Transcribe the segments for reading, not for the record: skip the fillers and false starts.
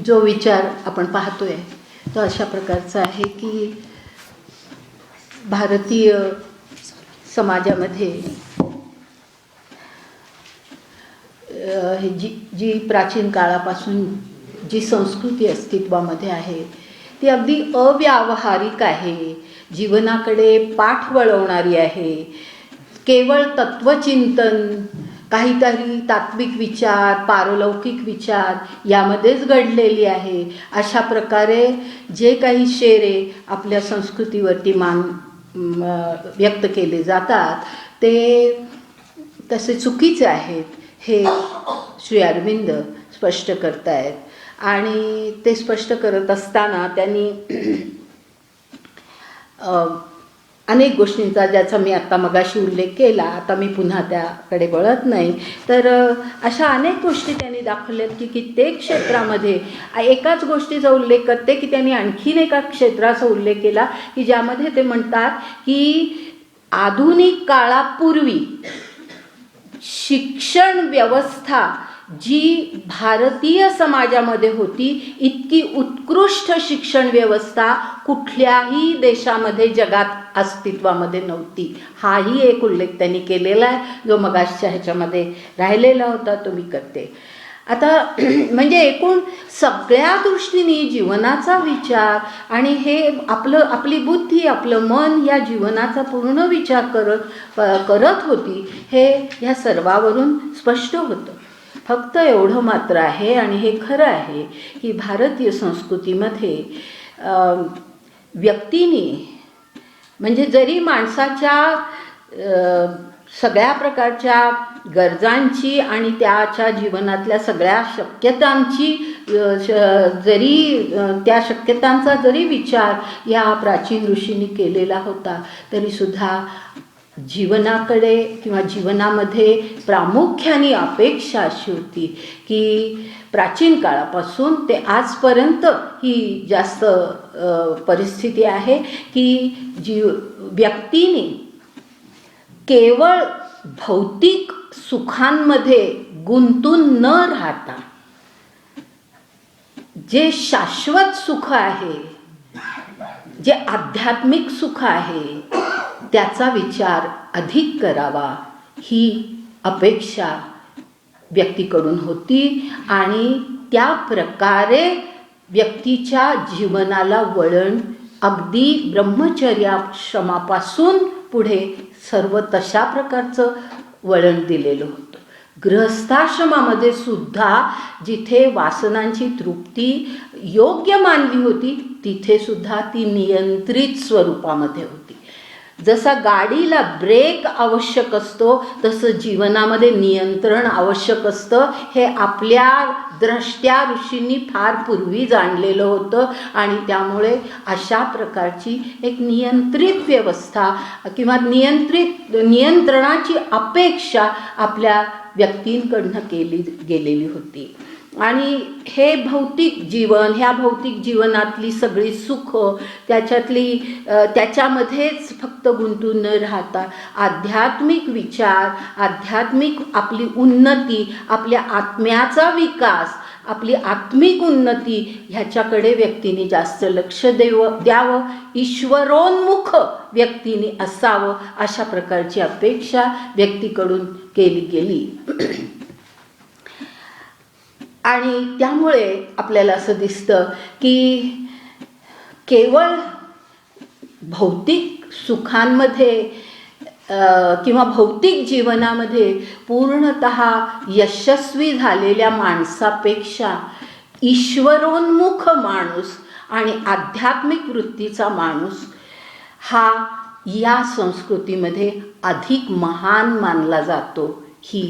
जो विचार आपण पाहतोय तो अशा प्रकारचा आहे की भारतीय समाजामध्ये जी प्राचीन काळापासून जी संस्कृती अस्तित्वामध्ये आहे ती अगदी अव्यावहारिक आहे, जीवनाकडे पाठ वळवणारी आहे, केवळ तत्वचिंतन, काहीतरी तात्विक विचार, पारलौकिक विचार यामध्येच घडलेली आहे. अशा प्रकारे जे काही शेरे आपल्या संस्कृतीवरती व्यक्त केले जातात ते तसे चुकीचे आहेत हे श्री अरविंद स्पष्ट करतायत. आणि ते स्पष्ट करत असताना त्यांनी अनेक गोष्टींचा, ज्याचा मी आत्ता मगाशी उल्लेख केला, आता मी पुन्हा त्याकडे वळत नाही, तर अशा अनेक गोष्टी त्यांनी दाखवल्यात की कित्येक क्षेत्रामध्ये एकाच गोष्टीचा उल्लेख करते की त्यांनी आणखीन एका क्षेत्राचा उल्लेख केला की ज्यामध्ये ते म्हणतात की आधुनिक काळापूर्वी शिक्षण व्यवस्था जी भारतीय समाजामध्ये होती इतकी उत्कृष्ट शिक्षण व्यवस्था कुठल्याही देशामध्ये जगात अस्तित्वामध्ये नव्हती. हाही एक उल्लेख त्यांनी केलेला आहे जो मगाशच्या ह्याच्यामध्ये राहिलेला होता, तो मी करते. आता म्हणजे एकूण सगळ्या दृष्टीने जीवनाचा विचार आणि हे आपली बुद्धी, आपलं मन या जीवनाचा पूर्ण विचार करत होती हे ह्या सर्वावरून स्पष्ट होतं. फक्त एवढं मात्र आहे आणि हे खरं आहे की भारतीय संस्कृतीमध्ये व्यक्तीने म्हणजे जरी माणसाच्या सगळ्या प्रकारच्या गरजांची आणि त्याच्या जीवनातल्या सगळ्या शक्यतांची जरी त्या शक्यतांचा जरी विचार या प्राचीन ऋषींनी केलेला होता तरीसुद्धा जीवनाकडे किंवा जीवनामध्ये प्रामुख्याने अपेक्षा अशी होती की प्राचीन काळापासून ते आजपर्यंत ही जास्त परिस्थिती आहे की व्यक्तीने केवळ भौतिक सुखांमध्ये गुंतून न राहता जे शाश्वत सुख आहे, जे आध्यात्मिक सुख आहे त्याचा विचार अधिक करावा ही अपेक्षा व्यक्तीकडून होती. आणि त्या प्रकारे व्यक्तीच्या जीवनाला वळण अगदी ब्रह्मचर्याश्रमापासून पुढे सर्व तशा प्रकारचं वळण दिलेलं होतं. गृहस्थाश्रमामध्ये सुद्धा जिथे वासनांची तृप्ती योग्य मानली होती तिथे सुद्धा ती नियंत्रित स्वरूपामध्ये होती. जसा गाडीला ब्रेक आवश्यक असतो तसं जीवनामध्ये नियंत्रण आवश्यक असतं. हे आपल्या द्रष्ट्या ऋषींनी फार पूर्वी जाणलेलं होतं आणि त्यामुळे अशा प्रकारची एक नियंत्रित व्यवस्था किंवा नियंत्रणाची अपेक्षा आपल्या व्यक्तींकडनं केली गेलेली होती. आणि हे भौतिक जीवन, ह्या भौतिक जीवनातली सगळी सुख त्याच्यामध्येच फक्त गुंतून न राहता आध्यात्मिक विचार, आध्यात्मिक आपली उन्नती, आपल्या आत्म्याचा विकास, आपली आत्मिक उन्नती ह्याच्याकडे व्यक्तीने जास्त लक्ष द्यावं, ईश्वरोन्मुख व्यक्तीने असावं अशा प्रकारची अपेक्षा व्यक्तीकडून केली गेली. आणि त्यामुळे आपल्याला असं दिसतं की केवळ भौतिक सुखांमध्ये किंवा भौतिक जीवनामध्ये पूर्णतः यशस्वी झालेल्या माणसापेक्षा ईश्वरोन्मुख माणूस आणि आध्यात्मिक वृत्तीचा माणूस हा या संस्कृतीमध्ये अधिक महान मानला जातो. ही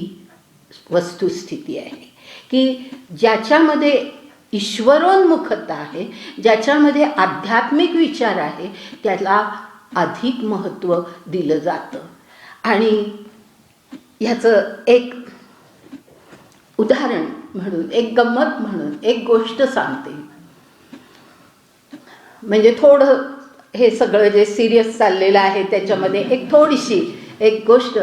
वस्तुस्थिती आहे की ज्याच्यामध्ये ईश्वरोन्मुखता आहे, ज्याच्यामध्ये आध्यात्मिक विचार आहे त्याला अधिक महत्त्व दिलं जातं. आणि ह्याचं एक उदाहरण म्हणून, एक गंमत म्हणून एक गोष्ट सांगते. म्हणजे थोडं हे सगळं जे सिरियस चाललेलं आहे त्याच्यामध्ये एक थोडीशी एक गोष्ट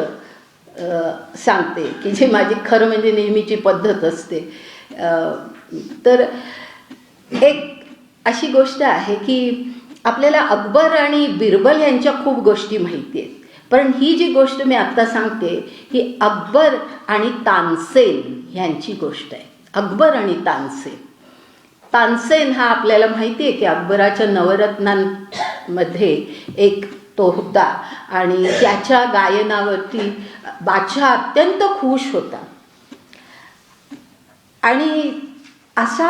सांगते की जी माझी खरं म्हणजे नेहमीची पद्धत असते. तर एक अशी गोष्ट आहे की आपल्याला अकबर आणि बिरबल यांच्या खूप गोष्टी माहिती आहेत, पण ही जी गोष्ट मी आत्ता सांगते ही अकबर आणि तानसेन ह्यांची गोष्ट आहे. अकबर आणि तानसेन. तानसेन हा आपल्याला माहिती आहे की अकबराच्या नवरत्नांमध्ये एक तो होता आणि त्याच्या गायनावरती बादशाह अत्यंत खुश होता. आणि असा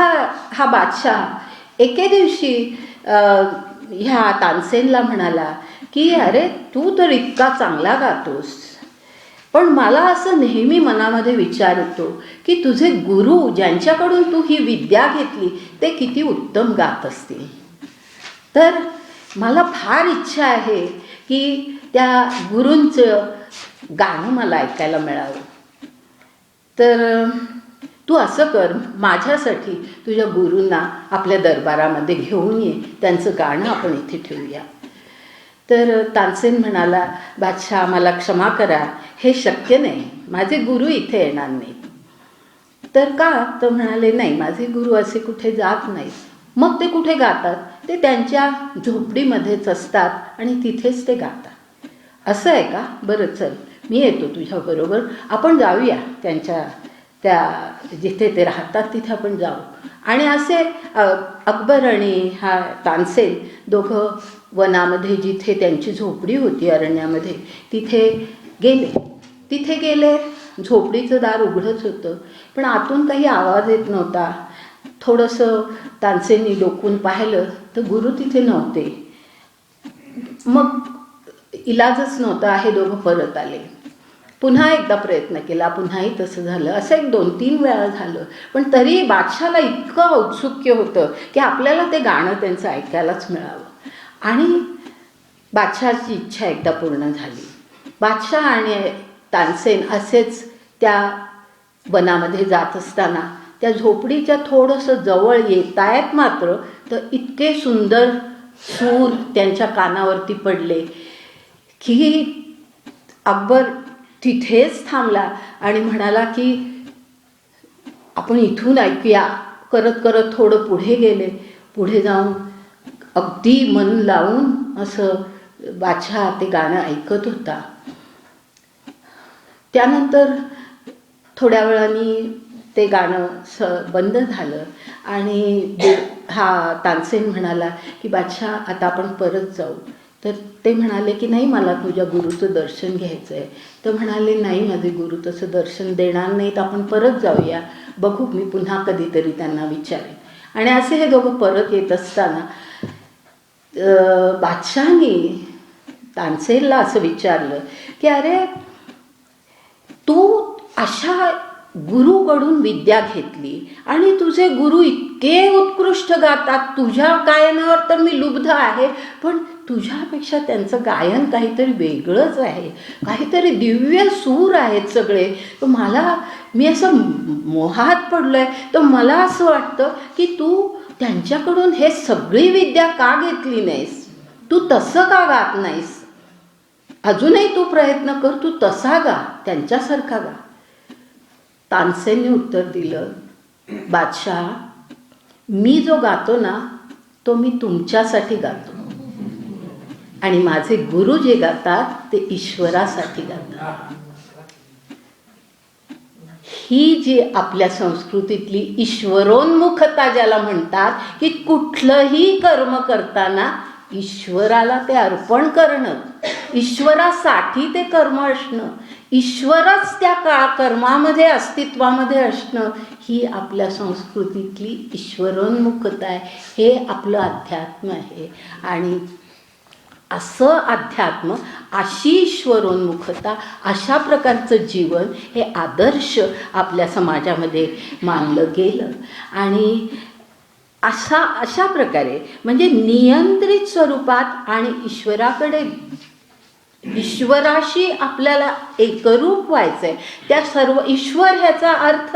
हा बादशाह एके दिवशी ह्या तानसेनला म्हणाला की अरे तू तर इतका चांगला गातोस, पण मला असं नेहमी मनामध्ये विचार येतो की तुझे गुरु ज्यांच्याकडून तू ही विद्या घेतली ते किती उत्तम गात असतील. तर मला फार इच्छा आहे की त्या गुरूंचं गाणं मला ऐकायला मिळावं. तर तू असं कर, माझ्यासाठी तुझ्या गुरूंना आपल्या दरबारामध्ये घेऊन ये, त्यांचं गाणं आपण इथे ठेवूया. तर तानसेन म्हणाला, बादशाह मला क्षमा करा, हे शक्य नाही, माझे गुरु इथे येणार नाहीत. तर का? तर म्हणाले नाही, माझे गुरु असे कुठे जात नाहीत. मग ते कुठे गातात? ते त्यांच्या झोपडीमध्येच असतात आणि तिथेच ते गातात. असं आहे का? बरं चल, मी येतो तुझ्याबरोबर, आपण जाऊया त्यांच्या त्या जिथे ते राहतात तिथे आपण जाऊ. आणि असे अकबर आणि हा तानसेन दोघं वनामध्ये जिथे त्यांची झोपडी होती अरण्यामध्ये तिथे गेले. तिथे गेले, झोपडीचं दार उघडंच होतं, पण आतून काही आवाज येत नव्हता. थोडंसं तानसेननी डोकून पाहिलं तर गुरु तिथे नव्हते. मग इलाजच नव्हता, हे दोघं परत आले. पुन्हा एकदा प्रयत्न केला, पुन्हाही तसं झालं. असं एक 2-3 वेळा झालं, पण तरी बादशाहला इतकं औत्सुक्य होतं की आपल्याला ते गाणं त्यांचं ऐकायलाच मिळावं. आणि बादशहाची इच्छा एकदा पूर्ण झाली. बादशाह आणि तानसेन असेच त्या वनामध्ये जात असताना त्या झोपडीच्या थोडंसं जवळ येत आहेत मात्र तर इतके सुंदर सूर त्यांच्या कानावरती पडले की अकबर तिथेच थांबला आणि म्हणाला की आपण इथून ऐकूया. करत करत थोडं पुढे गेले. पुढे जाऊन अगदी मन लावून असं बादशाह ते गाणं ऐकत होता. त्यानंतर थोड्या वेळाने ते गाणं बंद झालं आणि हा तानसेन म्हणाला की बादशाह आता आपण परत जाऊ. तर ते म्हणाले की नाही, मला तुझ्या गुरुचं दर्शन घ्यायचं आहे. तर म्हणाले नाही, माझे गुरु तसं दर्शन देणार नाहीत, आपण परत जाऊया, बघू, मी पुन्हा कधीतरी त्यांना विचारेन. आणि असे हे दोघं परत येत असताना बादशहाने तानसेनला असं विचारलं की अरे तू अशा गुरुकडून विद्या घेतली आणि तुझे गुरु इतके उत्कृष्ट गातात, तुझ्या गायनावर तर मी लुब्ध आहे, पण तुझ्यापेक्षा त्यांचं गायन काहीतरी वेगळंच आहे, काहीतरी दिव्य सूर आहेत सगळे. तर मी असं मोहात पडलो आहे. तर मला असं वाटतं की तू त्यांच्याकडून हे सगळी विद्या का घेतली नाहीस, तू तसं का गात नाहीस, अजूनही तू प्रयत्न कर, तू तसा गा, त्यांच्यासारखा गा. तानसेनने उत्तर दिलं, बादशाह मी जो गातो ना तो मी तुमच्यासाठी गातो आणि माझे गुरु जे गातात ते ईश्वरासाठी गातात. ही जी आपल्या संस्कृतीतली ईश्वरोन्मुखता ज्याला म्हणतात की कुठलंही कर्म करताना ईश्वराला ते अर्पण करणं, ईश्वरासाठी ते कर्म असणं, ईश्वरच त्या कर्मामध्ये अस्तित्वामध्ये असणं, ही आपल्या संस्कृतीतली ईश्वरोन्मुखता आहे. हे आपलं अध्यात्म आहे. आणि असं अध्यात्म, अशी ईश्वरोन्मुखता, अशा प्रकारचं जीवन हे आदर्श आपल्या समाजामध्ये मानलं गेलं. आणि अशा प्रकारे म्हणजे नियंत्रित स्वरूपात आणि ईश्वराकडे ईश्वराशी आपल्याला एकरूप व्हायचं आहे. त्या सर्व ईश्वर ह्याचा अर्थ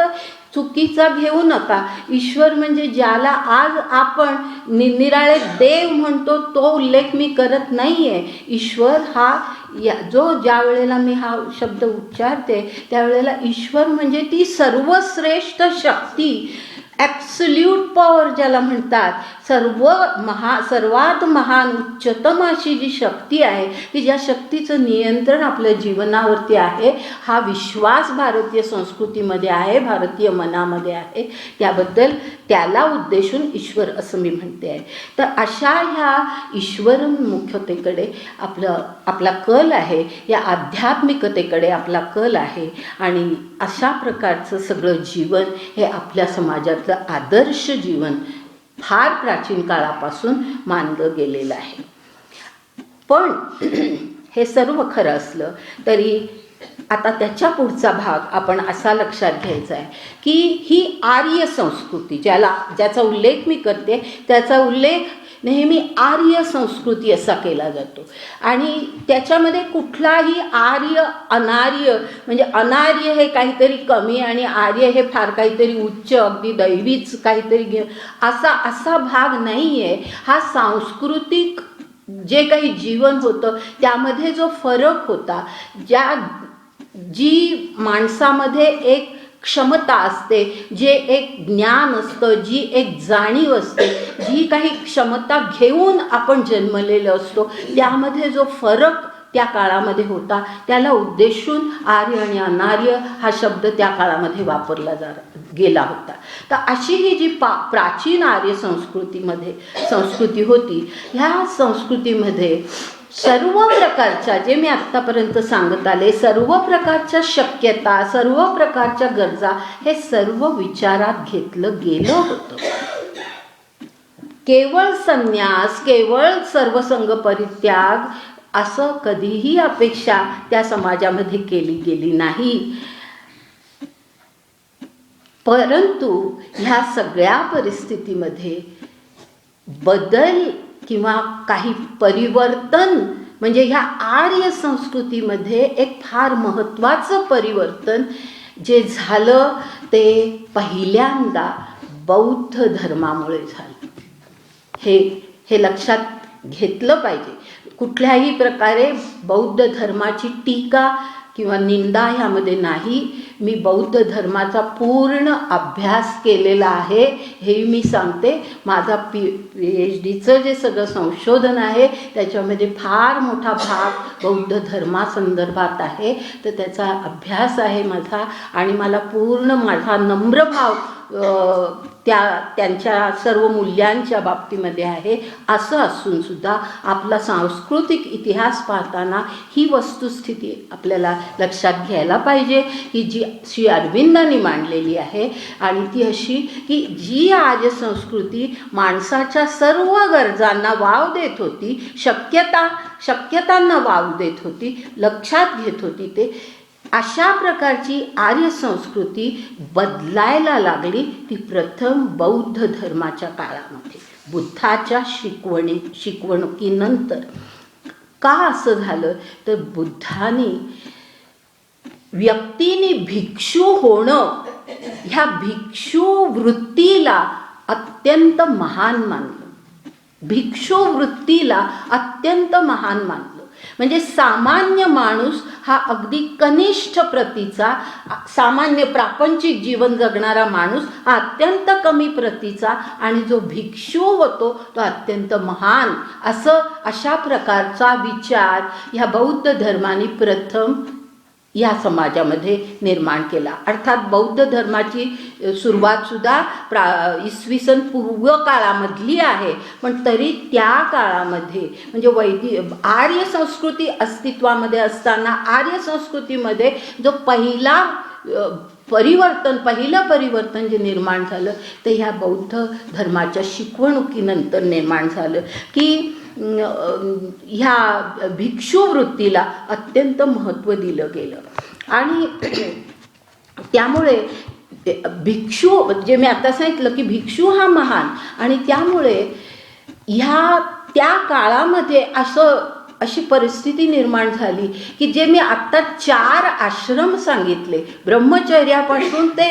चुकीचा घेऊ नका. ईश्वर म्हणजे ज्याला आज आपण निरनिराळे देव म्हणतो तो उल्लेख मी करत नाही आहे. ईश्वर हा ज्या वेळेला मी हा शब्द उच्चारते त्यावेळेला ईश्वर म्हणजे ती सर्वश्रेष्ठ शक्ती, ॲब्सोल्यूट पॉवर ज्याला म्हणतात, सर्वात महान उच्चतम अशी जी शक्ती आहे की ज्या शक्तीचं नियंत्रण आपल्या जीवनावरती आहे, हा विश्वास भारतीय संस्कृतीमध्ये आहे, भारतीय मनामध्ये आहे. त्याबद्दल त्याला उद्देशून ईश्वर असं मी म्हणते आहे. तर अशा ह्या ईश्वरोन्मुखतेकडे आपला कल आहे, या आध्यात्मिकतेकडे आपला कल आहे. आणि अशा प्रकारचं सगळं जीवन हे आपल्या समाजातलं आदर्श जीवन फार प्राचीन काळापासून मानलं गेलेलं आहे. पण हे सर्व खरं असलं तरी आता त्याच्या पुढचा भाग आपण असा लक्षात घ्यायचा आहे की ही आर्य संस्कृती ज्याचा उल्लेख मी करते त्याचा उल्लेख नेहमी आर्य संस्कृती असा केला जातो. आणि त्याच्यामध्ये कुठलाही आर्य अनार्य, म्हणजे अनार्य हे काहीतरी कमी आणि आर्य हे फार काहीतरी उच्च, अगदी दैवीच काहीतरी असा भाग नाही आहे. हा सांस्कृतिक जे काही जीवन होतं त्यामध्ये जो फरक होता, जी माणसामध्ये एक क्षमता असते, जे एक ज्ञान असतं, जी एक जाणीव असते, जी काही क्षमता घेऊन आपण जन्मलेलो असतो, त्यामध्ये जो फरक त्या काळामध्ये होता त्याला उद्देशून आर्य आणि अनार्य हा शब्द त्या काळामध्ये वापरला गेला होता. तर अशी ही जी प्राचीन आर्य संस्कृती होती, ह्या संस्कृतीमध्ये सर्व प्रकारच्या, जे मी आत्तापर्यंत सांगत आले, सर्व प्रकारच्या शक्यता, सर्व प्रकारच्या गरजा हे सर्व विचारात घेतलं गेलं होतं. केवळ संन्यास, केवळ सर्वसंग परित्याग असं कधीही अपेक्षा त्या समाजामध्ये केली गेली नाही. परंतु ह्या सगळ्या परिस्थितीमध्ये बदल किंवा काही परिवर्तन, म्हणजे ह्या आर्य संस्कृतीमध्ये एक फार महत्त्वाचं परिवर्तन जे झालं ते पहिल्यांदा बौद्ध धर्मामुळे झालं. हे लक्षात घेतलं पाहिजे. कुठल्याही प्रकारे बौद्ध धर्माची टीका किंवा निंदा ह्यामध्ये नाही. मी बौद्ध धर्माचा पूर्ण अभ्यास केलेला आहे हे मी सांगते. माझा PhDचं जे सगळं संशोधन आहे त्याच्यामध्ये फार मोठा भाग बौद्ध धर्मासंदर्भात आहे. तर त्याचा अभ्यास आहे माझा आणि मला पूर्ण माझा नम्र भाव त्यांच्या सर्व मूल्यांच्या बाबतीमध्ये आहे. असं असून सुद्धा आपला सांस्कृतिक इतिहास पाहताना ही वस्तुस्थिती आपल्याला लक्षात घ्यायला पाहिजे की जी श्री अरविंदांनी मांडलेली आहे. आणि ती अशी की जी आर्य संस्कृती माणसाच्या सर्व गरजांना वाव देत होती, शक्यतांना वाव देत होती, लक्षात घेत होती, ते अशा प्रकारची आर्य संस्कृती बदलायला लागली ती प्रथम बौद्ध धर्माच्या काळामध्ये, बुद्धाच्या शिकवणुकीनंतर. का असं झालं तर बुद्धाने व्यक्तीने भिक्षू होणं ह्या भिक्षू वृत्तीला अत्यंत महान मानलं. भिक्षू वृत्तीला अत्यंत महान मानलं. म्हणजे सामान्य माणूस हा अगदी कनिष्ठ प्रतीचा, सामान्य प्रापंचिक जीवन जगणारा माणूस हा अत्यंत कमी प्रतीचा आणि जो भिक्षू होतो तो अत्यंत महान, अशा प्रकारचा विचार ह्या बौद्ध धर्माने प्रथम या समाजामध्ये निर्माण केला. अर्थात बौद्ध धर्माची सुरुवातसुद्धा इसवी सन पूर्व काळामधली आहे, पण तरी त्या काळामध्ये म्हणजे आर्य संस्कृती अस्तित्वामध्ये असताना आर्य संस्कृतीमध्ये जो पहिलं परिवर्तन जे निर्माण झालं ते ह्या बौद्ध धर्माच्या शिकवणुकीनंतर निर्माण झालं की ह्या भिक्षू वृत्तीला अत्यंत महत्त्व दिलं गेलं. आणि त्यामुळे भिक्षू, जे मी आता सांगितलं की भिक्षू हा महान, आणि त्यामुळे त्या काळामध्ये अशी परिस्थिती निर्माण झाली की जे मी आत्ता 4 आश्रम सांगितले, ब्रह्मचर्यापासून ते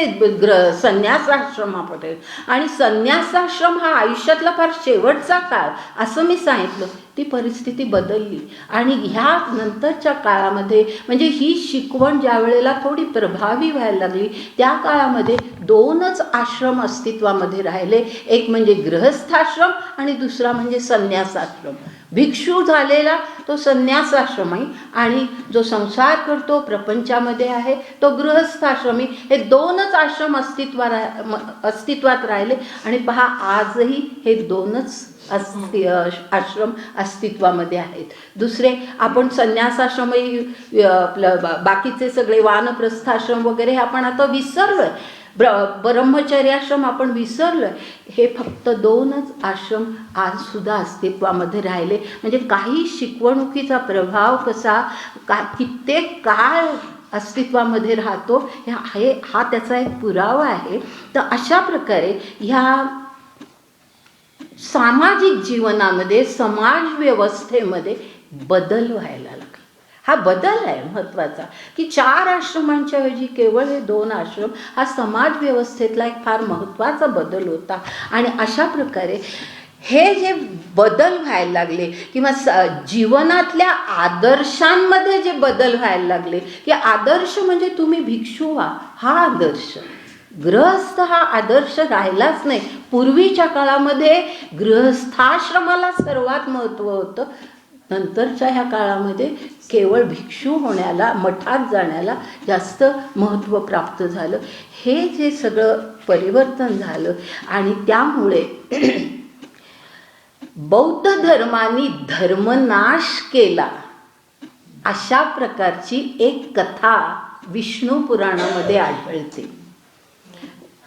संन्यासाश्रमापर्यंत, आणि संन्यासाश्रम हा आयुष्यातला फार शेवटचा काळ असं मी सांगितलं, ती परिस्थिती बदलली. आणि ह्या नंतरच्या काळामध्ये म्हणजे ही शिकवण ज्या वेळेला थोडी प्रभावी व्हायला लागली त्या काळामध्ये 2च आश्रम अस्तित्वामध्ये राहिले. एक म्हणजे गृहस्थाश्रम आणि दुसरा म्हणजे संन्यासाश्रम. भिक्षू झालेला तो संन्यासाश्रमी आणि जो संसार करतो प्रपंचामध्ये आहे तो गृहस्थाश्रमी. हे 2च आश्रम अस्तित्वात राहिले. आणि पहा आजही हे 2च आश्रम अस्तित्वामध्ये आहेत. दुसरे आपण संन्यासाश्रमही आपलं बाकीचे सगळे वानप्रस्थाश्रम वगैरे हे आपण आता विसरलोय. ब्रह्मचर्याश्रम आपण विसरलोय. हे फक्त 2च आश्रम आज सुद्धा अस्तित्वामध्ये राहिले. म्हणजे काही शिकवणुकीचा प्रभाव कसा कित्येक काळ अस्तित्वामध्ये राहतो हा त्याचा एक पुरावा आहे. तर अशा प्रकारे ह्या सामाजिक जीवनामध्ये समाज व्यवस्थेमध्ये बदल व्हायला लागले. हा बदल आहे महत्त्वाचा की 4 आश्रमांच्या ऐवजी केवळ हे 2 आश्रम हा समाज व्यवस्थेतला एक फार महत्त्वाचा बदल होता. आणि अशा प्रकारे हे जे बदल व्हायला लागले किंवा जीवनातल्या आदर्शांमध्ये जे बदल व्हायला लागले की आदर्श म्हणजे तुम्ही भिक्षू व्हा हा आदर्श, गृहस्थ हा आदर्श राहिलाच नाही. पूर्वीच्या काळामध्ये गृहस्थाश्रमाला सर्वात महत्त्व होतं. नंतरच्या ह्या काळामध्ये केवळ भिक्षू होण्याला, मठात जाण्याला जास्त महत्त्व प्राप्त झालं. हे जे सगळं परिवर्तन झालं आणि त्यामुळे बौद्ध धर्माने धर्मनाश केला अशा प्रकारची एक कथा विष्णू पुराणामध्ये आढळते.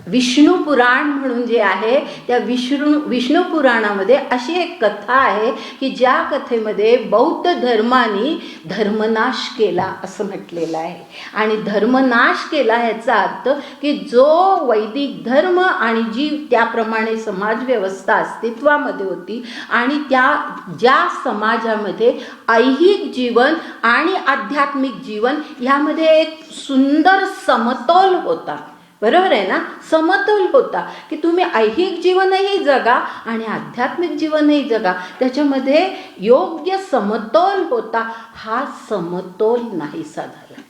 विष्णू पुराण म्हणून जे आहे त्या विष्णू पुराणामध्ये अशी एक कथा आहे की ज्या कथेमध्ये बौद्ध धर्माने धर्मनाश केला असं म्हटलेलं आहे. आणि धर्मनाश केला याचा अर्थ की जो वैदिक धर्म आणि जी त्याप्रमाणे समाजव्यवस्था अस्तित्वामध्ये होती आणि ज्या समाजामध्ये ऐहिक जीवन आणि आध्यात्मिक जीवन ह्यामध्ये एक सुंदर समतोल होता. बरोबर आहे ना? समतोल होता की तुम्ही ऐहिक जीवनही जगा आणि आध्यात्मिक जीवनही जगा, त्याच्यामध्ये योग्य समतोल होता. हा समतोल नाहीसा झाला.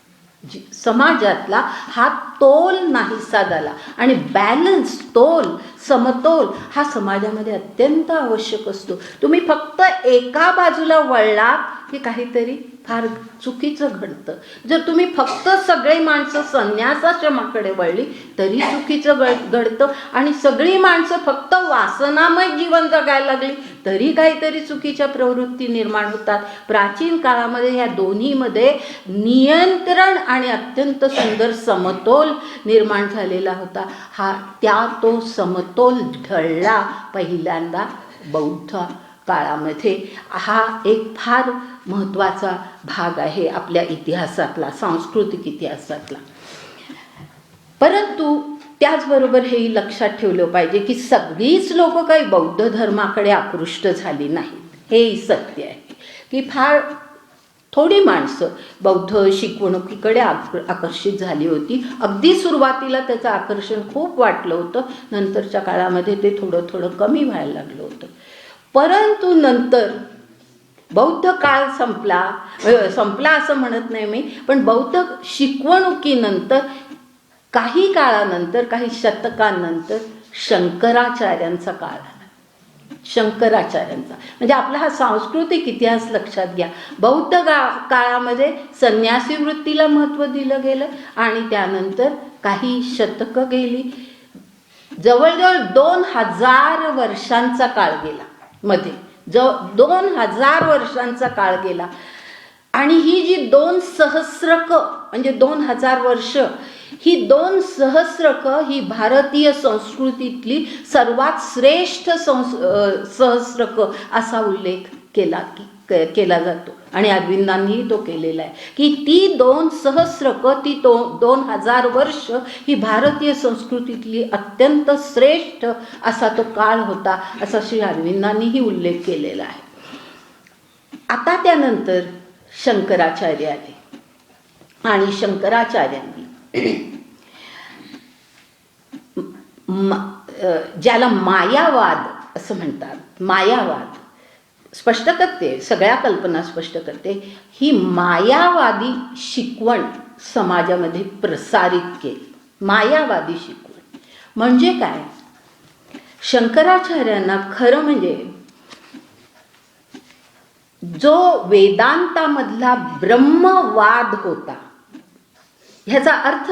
समाजातला हा तोल नाहीसा झाला. आणि बॅलन्स, तोल, समतोल हा समाजामध्ये अत्यंत आवश्यक असतो. तुम्ही फक्त एका बाजूला वळलात की काहीतरी फार चुकीचं घडतं. जर तुम्ही फक्त सगळी माणसं संन्यासाश्रमाकडे वळली तरी चुकीचं घडतं. आणि सगळी माणसं फक्त वासनामय जीवन जगायला लागली तरी काहीतरी चुकीच्या प्रवृत्ती निर्माण होतात. प्राचीन काळामध्ये ह्या दोन्हीमध्ये नियंत्रण आणि अत्यंत सुंदर समतोल निर्माण झालेला होता. तो समतोल ढळला पहिल्यांदा बौद्ध काळामध्ये. हा एक फार महत्त्वाचा भाग आहे आपल्या इतिहासातला, सांस्कृतिक इतिहासातला. परंतु त्याचबरोबर हेही लक्षात ठेवलं पाहिजे की सगळीच लोक काही बौद्ध धर्माकडे आकृष्ट झाली नाहीत. हेही सत्य आहे की फार थोडी माणसं बौद्ध शिकवणुकीकडे आकर्षित झाली होती. अगदी सुरुवातीला त्याचं आकर्षण खूप वाटलं होतं, नंतरच्या काळामध्ये ते थोडं थोडं कमी व्हायला लागलं होतं. परंतु नंतर बौद्ध काळ संपला असं म्हणत नाही मी, पण बौद्ध शिकवणुकीनंतर काही काळानंतर, काही शतकांनंतर शंकराचार्यांचा काळ आला. शंकराचार्यांचा म्हणजे आपला हा सांस्कृतिक इतिहास लक्षात घ्या. बौद्ध काळामध्ये संन्यासी वृत्तीला महत्त्व दिलं गेलं आणि त्यानंतर काही शतकं गेली. जवळजवळ 2000 वर्षांचा काळ गेला. मध्ये 2000 वर्षांचा काळ गेला. आणि ही जी 2 सहस्रक म्हणजे 2000 वर्ष, ही 2 सहस्रक ही भारतीय संस्कृतीतली सर्वात श्रेष्ठ सहस्रक असा उल्लेख केला जातो. आणि अरविंदांनीही तो केलेला आहे की ती 2 सहस्रक, ती 2000 वर्ष ही भारतीय संस्कृतीतली अत्यंत श्रेष्ठ असा तो काळ होता, असा श्री अरविंदांनीही उल्लेख केलेला आहे. आता त्यानंतर शंकराचार्य आले आणि शंकराचार्यांनी ज्याला मायावाद असं म्हणतात, मायावाद स्पष्ट करते, सगळ्या कल्पना स्पष्ट करते, ही मायावादी शिकवण समाजामध्ये प्रसारित केली. मायावादी शिकवण म्हणजे काय? शंकराचार्यांना खरं म्हणजे जो वेदांतामधला ब्रह्मवाद होता, ह्याचा अर्थ,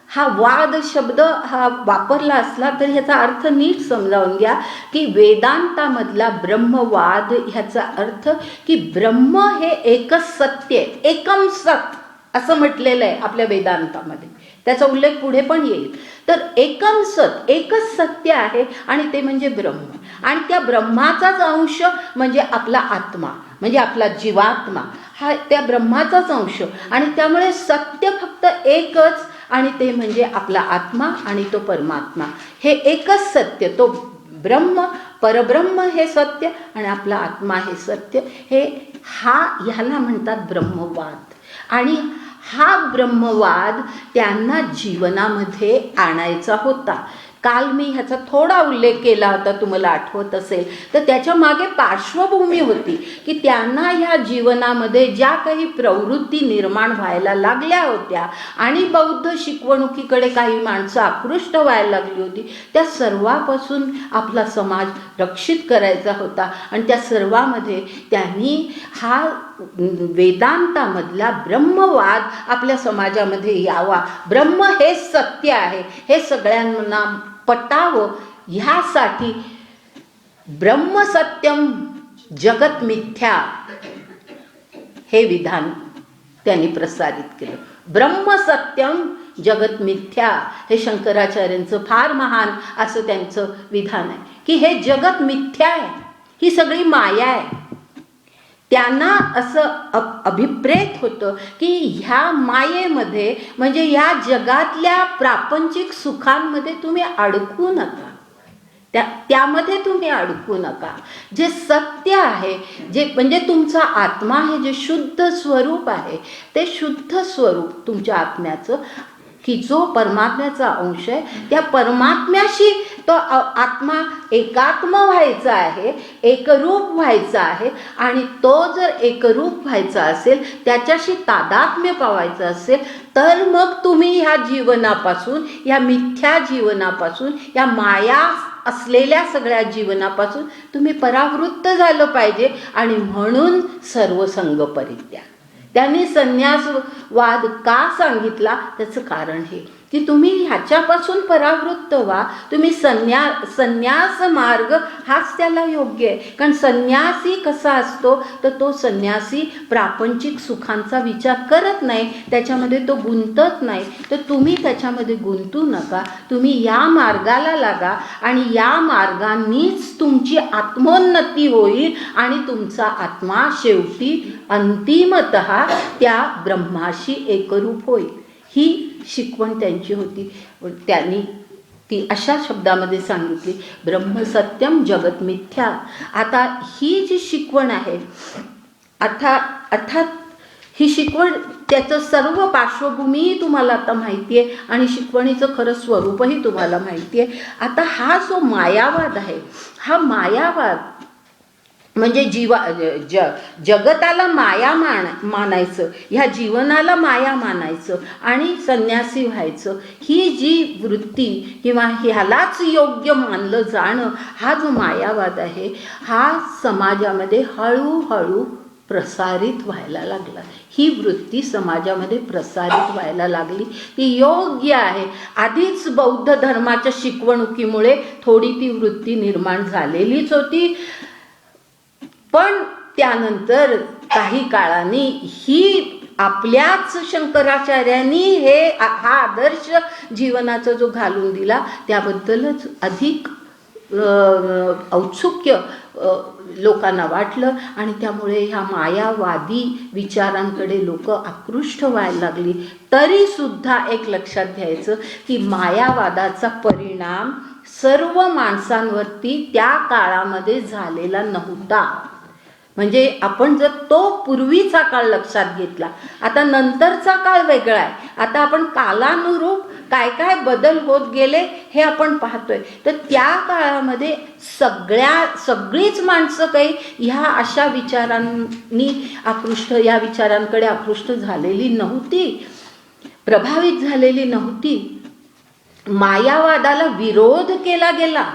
हा वाद शब्द हा वापरला असला तर ह्याचा अर्थ नीट समजावून घ्या की वेदांतामधला ब्रह्मवाद ह्याचा अर्थ की ब्रह्म हे एकच सत्य आहे, एकम सत असं म्हटलेलं आहे आपल्या वेदांतामध्ये. त्याचा उल्लेख पुढे पण येईल. तर एकम सत, एकच सत्य आहे आणि ते म्हणजे ब्रह्म. आणि त्या ब्रह्माचाच अंश म्हणजे आपला आत्मा, म्हणजे आपला जीवात्मा हा त्या ब्रह्माचाच अंश. आणि त्यामुळे सत्य फक्त एकच, आणि ते म्हणजे आपला आत्मा आणि तो परमात्मा. हे एकच सत्य, तो ब्रह्म, परब्रह्म हे सत्य आणि आपला आत्मा हे सत्य. ह्याला म्हणतात ब्रह्मवाद. आणि हा ब्रह्मवाद त्यांना जीवनामध्ये आणायचा होता. काल मी ह्याचा थोडा उल्लेख केला होता, तुम्हाला आठवत असेल तर. त्याच्या मागे पार्श्वभूमी होती की त्यांना ह्या जीवनामध्ये ज्या काही प्रवृत्ती निर्माण व्हायला लागल्या होत्या आणि बौद्ध शिकवणुकीकडे काही माणसं आकृष्ट व्हायला लागली होती, त्या सर्वापासून आपला समाज रक्षित करायचा होता. आणि त्या सर्वामध्ये त्यांनी हा वेदांतामधला ब्रह्मवाद आपल्या समाजामध्ये यावा. ब्रह्म हे सत्य आहे हे सगळ्यांना पटावं, ह्यासाठी ब्रह्मसत्यम जगत मिथ्या हे विधान त्यांनी प्रसारित केलं. ब्रह्मसत्यम जगत मिथ्या हे शंकराचार्यांचं फार महान असं त्यांचं विधान आहे की हे जगत मिथ्या आहे, ही सगळी माया आहे. त्यांना असं अभिप्रेत होतं की ह्या मायेमध्ये, म्हणजे या जगातल्या प्रापंचिक सुखांमध्ये तुम्ही अडकू नका, त्यामध्ये तुम्ही अडकू नका. जे सत्य आहे, जे म्हणजे तुमचा आत्मा आहे, जे शुद्ध स्वरूप आहे, ते शुद्ध स्वरूप तुमच्या आत्म्याचं, की जो परमात्म्याचा अंश आहे, त्या परमात्म्याशी तो आत्मा एकात्म व्हायचा आहे, एकरूप व्हायचा आहे. आणि तो जर एकरूप व्हायचा असेल, त्याच्याशी तादात्म्य पावायचं असेल, तर मग तुम्ही ह्या जीवनापासून, या मिथ्या जीवनापासून, या माया असलेल्या सगळ्या जीवनापासून तुम्ही परावृत्त झालं पाहिजे. आणि म्हणून सर्वसंग परित्याग. त्यांनी संन्यासवाद का सांगितला, त्याचं कारण हे की तुम्ही ह्याच्यापासून परावृत्त व्हा. तुम्ही संन्यास मार्ग हाच त्याला योग्य आहे. कारण संन्यासी कसा असतो, तर तो संन्यासी प्रापंचिक सुखांचा विचार करत नाही, त्याच्यामध्ये तो गुंतत नाही. तर तुम्ही त्याच्यामध्ये गुंतू नका, तुम्ही या मार्गाला लागा आणि या मार्गानेच तुमची आत्मोन्नती होईल आणि तुमचा आत्मा शेवटी अंतिमतः त्या ब्रह्माशी एकरूप होईल. ही शिकवण त्यांची होती. त्यांनी ती अशा शब्दामध्ये सांगितली, ब्रह्मसत्यम जगत मिथ्या. आता ही जी शिकवण आहे, अर्थात ही शिकवण, त्याचं सर्व पार्श्वभूमीही तुम्हाला आता माहिती आहे आणि शिकवणीचं खरं स्वरूपही तुम्हाला माहिती आहे. आता हा जो मायावाद आहे, हा मायावाद म्हणजे जगताला माया मानायचं, ह्या जीवनाला माया मानायचं आणि संन्यासी व्हायचं, ही जी वृत्ती किंवा ह्यालाच योग्य मानलं जाणं, हा जो मायावाद आहे, हा समाजामध्ये हळूहळू प्रसारित व्हायला लागला. ही वृत्ती समाजामध्ये प्रसारित व्हायला लागली. ती योग्य आहे. आधीच बौद्ध धर्माच्या शिकवणुकीमुळे थोडी ती वृत्ती निर्माण झालेलीच होती, पण त्यानंतर काही काळाने ही आपल्याच शंकराचार्यांनी हा आदर्श जीवनाचा जो घालून दिला, त्याबद्दलच अधिक औत्सुक्य लोकांना वाटलं आणि त्यामुळे ह्या मायावादी विचारांकडे लोक आकृष्ट व्हायला लागली. तरी सुद्धा एक लक्षात घ्यायचं की मायावादाचा परिणाम सर्व माणसांवरती त्या काळामध्ये झालेला नव्हता. म्हणजे आपण जर तो पूर्वीचा काळ लक्षात घेतला, आता नंतरचा काळ वेगळा आहे. आता आपण कालानुरूप काय काय बदल होत गेले हे आपण पाहतोय. तर त्या काळामध्ये सगळीच माणसं काही ह्या अशा विचारांनी या विचारांकडे आकृष्ट झालेली नव्हती, प्रभावित झालेली नव्हती. मायावादाला विरोध केला गेला,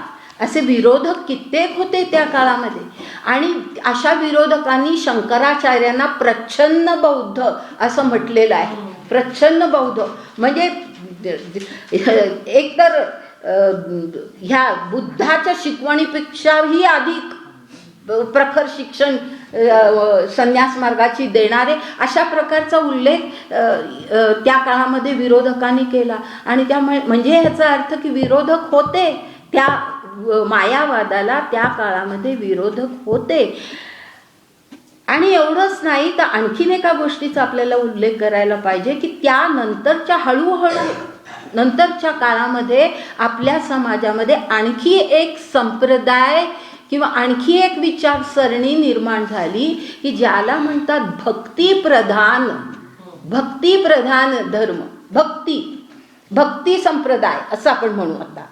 असे विरोधक कित्येक होते त्या काळामध्ये. आणि अशा विरोधकांनी शंकराचार्यांना प्रच्छन्न बौद्ध असं म्हटलेलं आहे. प्रच्छन्न बौद्ध म्हणजे एकतर ह्या बुद्धाच्या शिकवणीपेक्षाही अधिक प्रखर शिक्षण संन्यास मार्गाची देणारे, अशा प्रकारचा उल्लेख त्या काळामध्ये विरोधकांनी केला. आणि त्यामुळे म्हणजे ह्याचा अर्थ की विरोधक होते, त्या मायावादाला त्या काळामध्ये विरोधक होते. आणि एवढंच नाही तर आणखीन एका गोष्टीचा आपल्याला उल्लेख करायला पाहिजे की त्यानंतरच्या हळूहळू नंतरच्या काळामध्ये आपल्या समाजामध्ये आणखी एक संप्रदाय किंवा आणखी एक विचारसरणी निर्माण झाली की ज्याला म्हणतात भक्तिप्रधान धर्म, भक्ती संप्रदाय असं आपण म्हणू. आता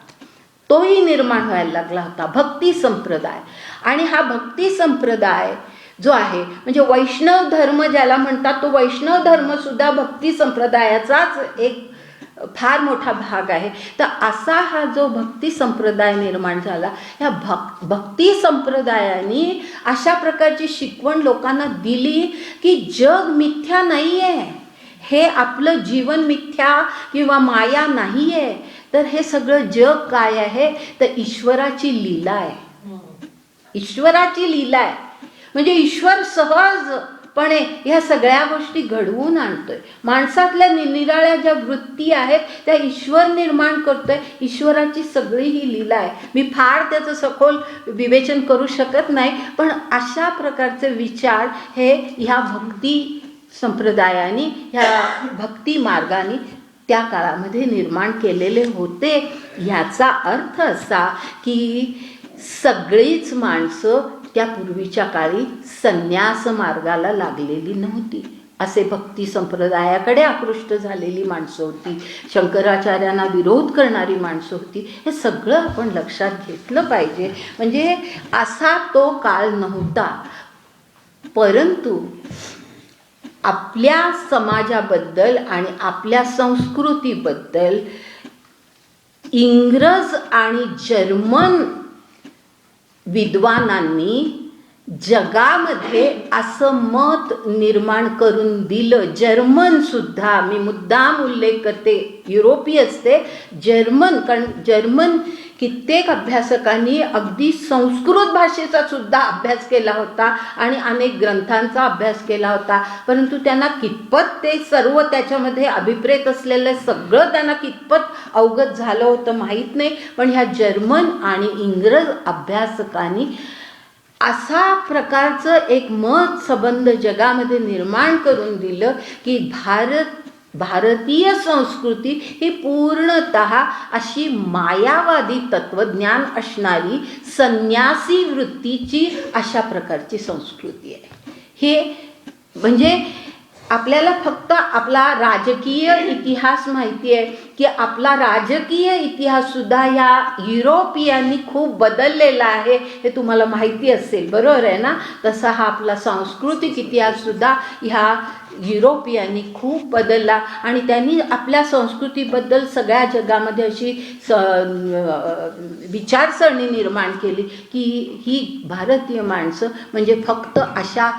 तोही निर्माण व्हायला लागला होता, भक्ती संप्रदाय. आणि हा भक्ती संप्रदाय जो आहे म्हणजे वैष्णव धर्म ज्याला म्हणतात, तो वैष्णव धर्म सुद्धा भक्ती संप्रदायाचाच एक फार मोठा भाग आहे. तर असा हा जो भक्ती संप्रदाय निर्माण झाला, ह्या भक्ती संप्रदायाने अशा प्रकारची शिकवण लोकांना दिली की जग मिथ्या नाही आहे, हे आपलं जीवन मिथ्या किंवा माया नाही आहे, तर हे सगळं जग काय आहे तर ईश्वराची लीला आहे. ईश्वराची लीला आहे म्हणजे ईश्वर सहजपणे ह्या सगळ्या गोष्टी घडवून आणतोय. माणसातल्या निराळ्या ज्या वृत्ती आहेत त्या ईश्वर निर्माण करतोय. ईश्वराची सगळी ही लीला आहे. मी फार त्याचं सखोल विवेचन करू शकत नाही, पण अशा प्रकारचे विचार हे ह्या भक्ती संप्रदायाने, ह्या भक्ती मार्गाने त्या काळामध्ये निर्माण केलेले होते. ह्याचा अर्थ असा की सगळीच माणसं त्या पूर्वीच्या काळी संन्यास मार्गाला लागलेली नव्हती. असे भक्ती संप्रदायाकडे आकृष्ट झालेली माणसं होती, शंकराचार्यांना विरोध करणारी माणसं होती. हे सगळं आपण लक्षात घेतलं पाहिजे. म्हणजे असा तो काळ नव्हता. परंतु आपल्या समाजाबद्दल आणि आपल्या संस्कृतीबद्दल इंग्रज आणि जर्मन विद्वानांनी जगामध्ये असं मत निर्माण करून दिलं. जर्मन सुद्धा, मी मुद्दाम उल्लेख करते युरोपीयच ते जर्मन, कारण जर्मन कित्येक अभ्यासकांनी अगदी संस्कृत भाषेचा सुद्धा अभ्यास केला होता आणि अनेक ग्रंथांचा अभ्यास केला होता. परंतु त्यांना कितपत ते सर्व त्याच्यामध्ये अभिप्रेत असलेलं सगळं त्यांना कितपत अवगत झालं होतं माहीत नाही. पण ह्या जर्मन आणि इंग्रज अभ्यासकांनी असा प्रकारचं एक मत संबंध जगामध्ये निर्माण करून दिलं की भारतीय संस्कृती ही पूर्णतः अशी मायावादी तत्वज्ञान असणारी संन्यासी वृत्तीची अशा प्रकारची संस्कृती आहे. हे म्हणजे आपल्याला फक्त आपला राजकीय इतिहास माहिती आहे की आपला राजकीय इतिहास सुद्धा या युरोपियांनी खूप बदललेला आहे, हे तुम्हाला माहिती असेल, बरोबर आहे ना. तसा हा आपला सांस्कृतिक इतिहास सुद्धा ह्या युरोपियांनी खूप बदलला आणि त्यांनी आपल्या संस्कृतीबद्दल सगळ्या जगामध्ये अशी विचारसरणी निर्माण केली की ही भारतीय माणसं म्हणजे फक्त अशा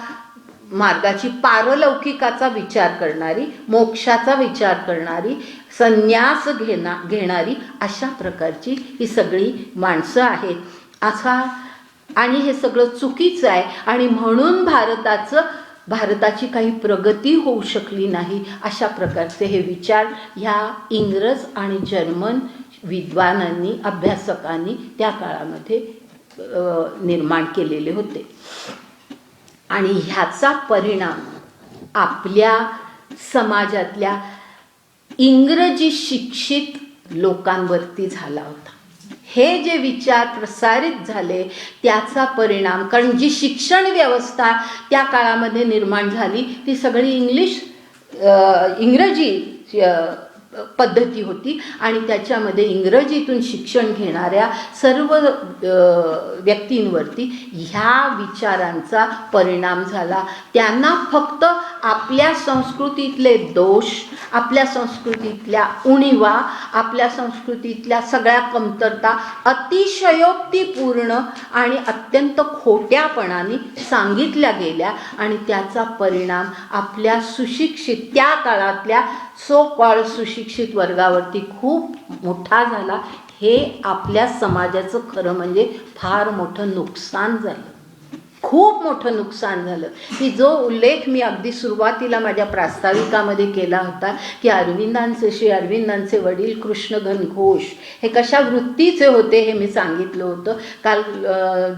मार्गाची, पारलौकिकाचा विचार करणारी, मोक्षाचा विचार करणारी, संन्यास घेणारी अशा प्रकारची ही सगळी माणसं आहेत असा. आणि हे सगळं चुकीचं आहे आणि म्हणून भारताची काही प्रगती होऊ शकली नाही, अशा प्रकारचे हे विचार ह्या इंग्रज आणि जर्मन विद्वानांनी, अभ्यासकांनी त्या काळामध्ये निर्माण केलेले होते. आणि ह्याचा परिणाम आपल्या समाजातल्या इंग्रजी शिक्षित लोकांवरती झाला होता. हे जे विचार प्रसारित झाले त्याचा परिणाम, कारण जी शिक्षण व्यवस्था त्या काळामध्ये निर्माण झाली ती सगळी इंग्रजी पद्धती होती आणि त्याच्यामध्ये इंग्रजीतून शिक्षण घेणाऱ्या सर्व व्यक्तींवरती ह्या विचारांचा परिणाम झाला. त्यांना फक्त आपल्या संस्कृतीतले दोष, आपल्या संस्कृतीतल्या उणिवा, आपल्या संस्कृतीतल्या सगळ्या कमतरता अतिशयोक्तीपूर्ण आणि अत्यंत खोट्यापणाने सांगितल्या गेल्या आणि त्याचा परिणाम आपल्या सुशिक्षित, त्या काळातल्या सो कॉल्ड सुशिक्षित वर्गावरती खूप मोठा झाला. हे आपल्या समाजाचं खरं म्हणजे फार मोठं नुकसान झालं, खूप मोठं नुकसान झालं. की जो उल्लेख मी अगदी सुरुवातीला माझ्या प्रास्ताविकामध्ये केला होता की श्री अरविंदांचे वडील कृष्णघन घोष हे कशा वृत्तीचे होते हे मी सांगितलं होतं. काल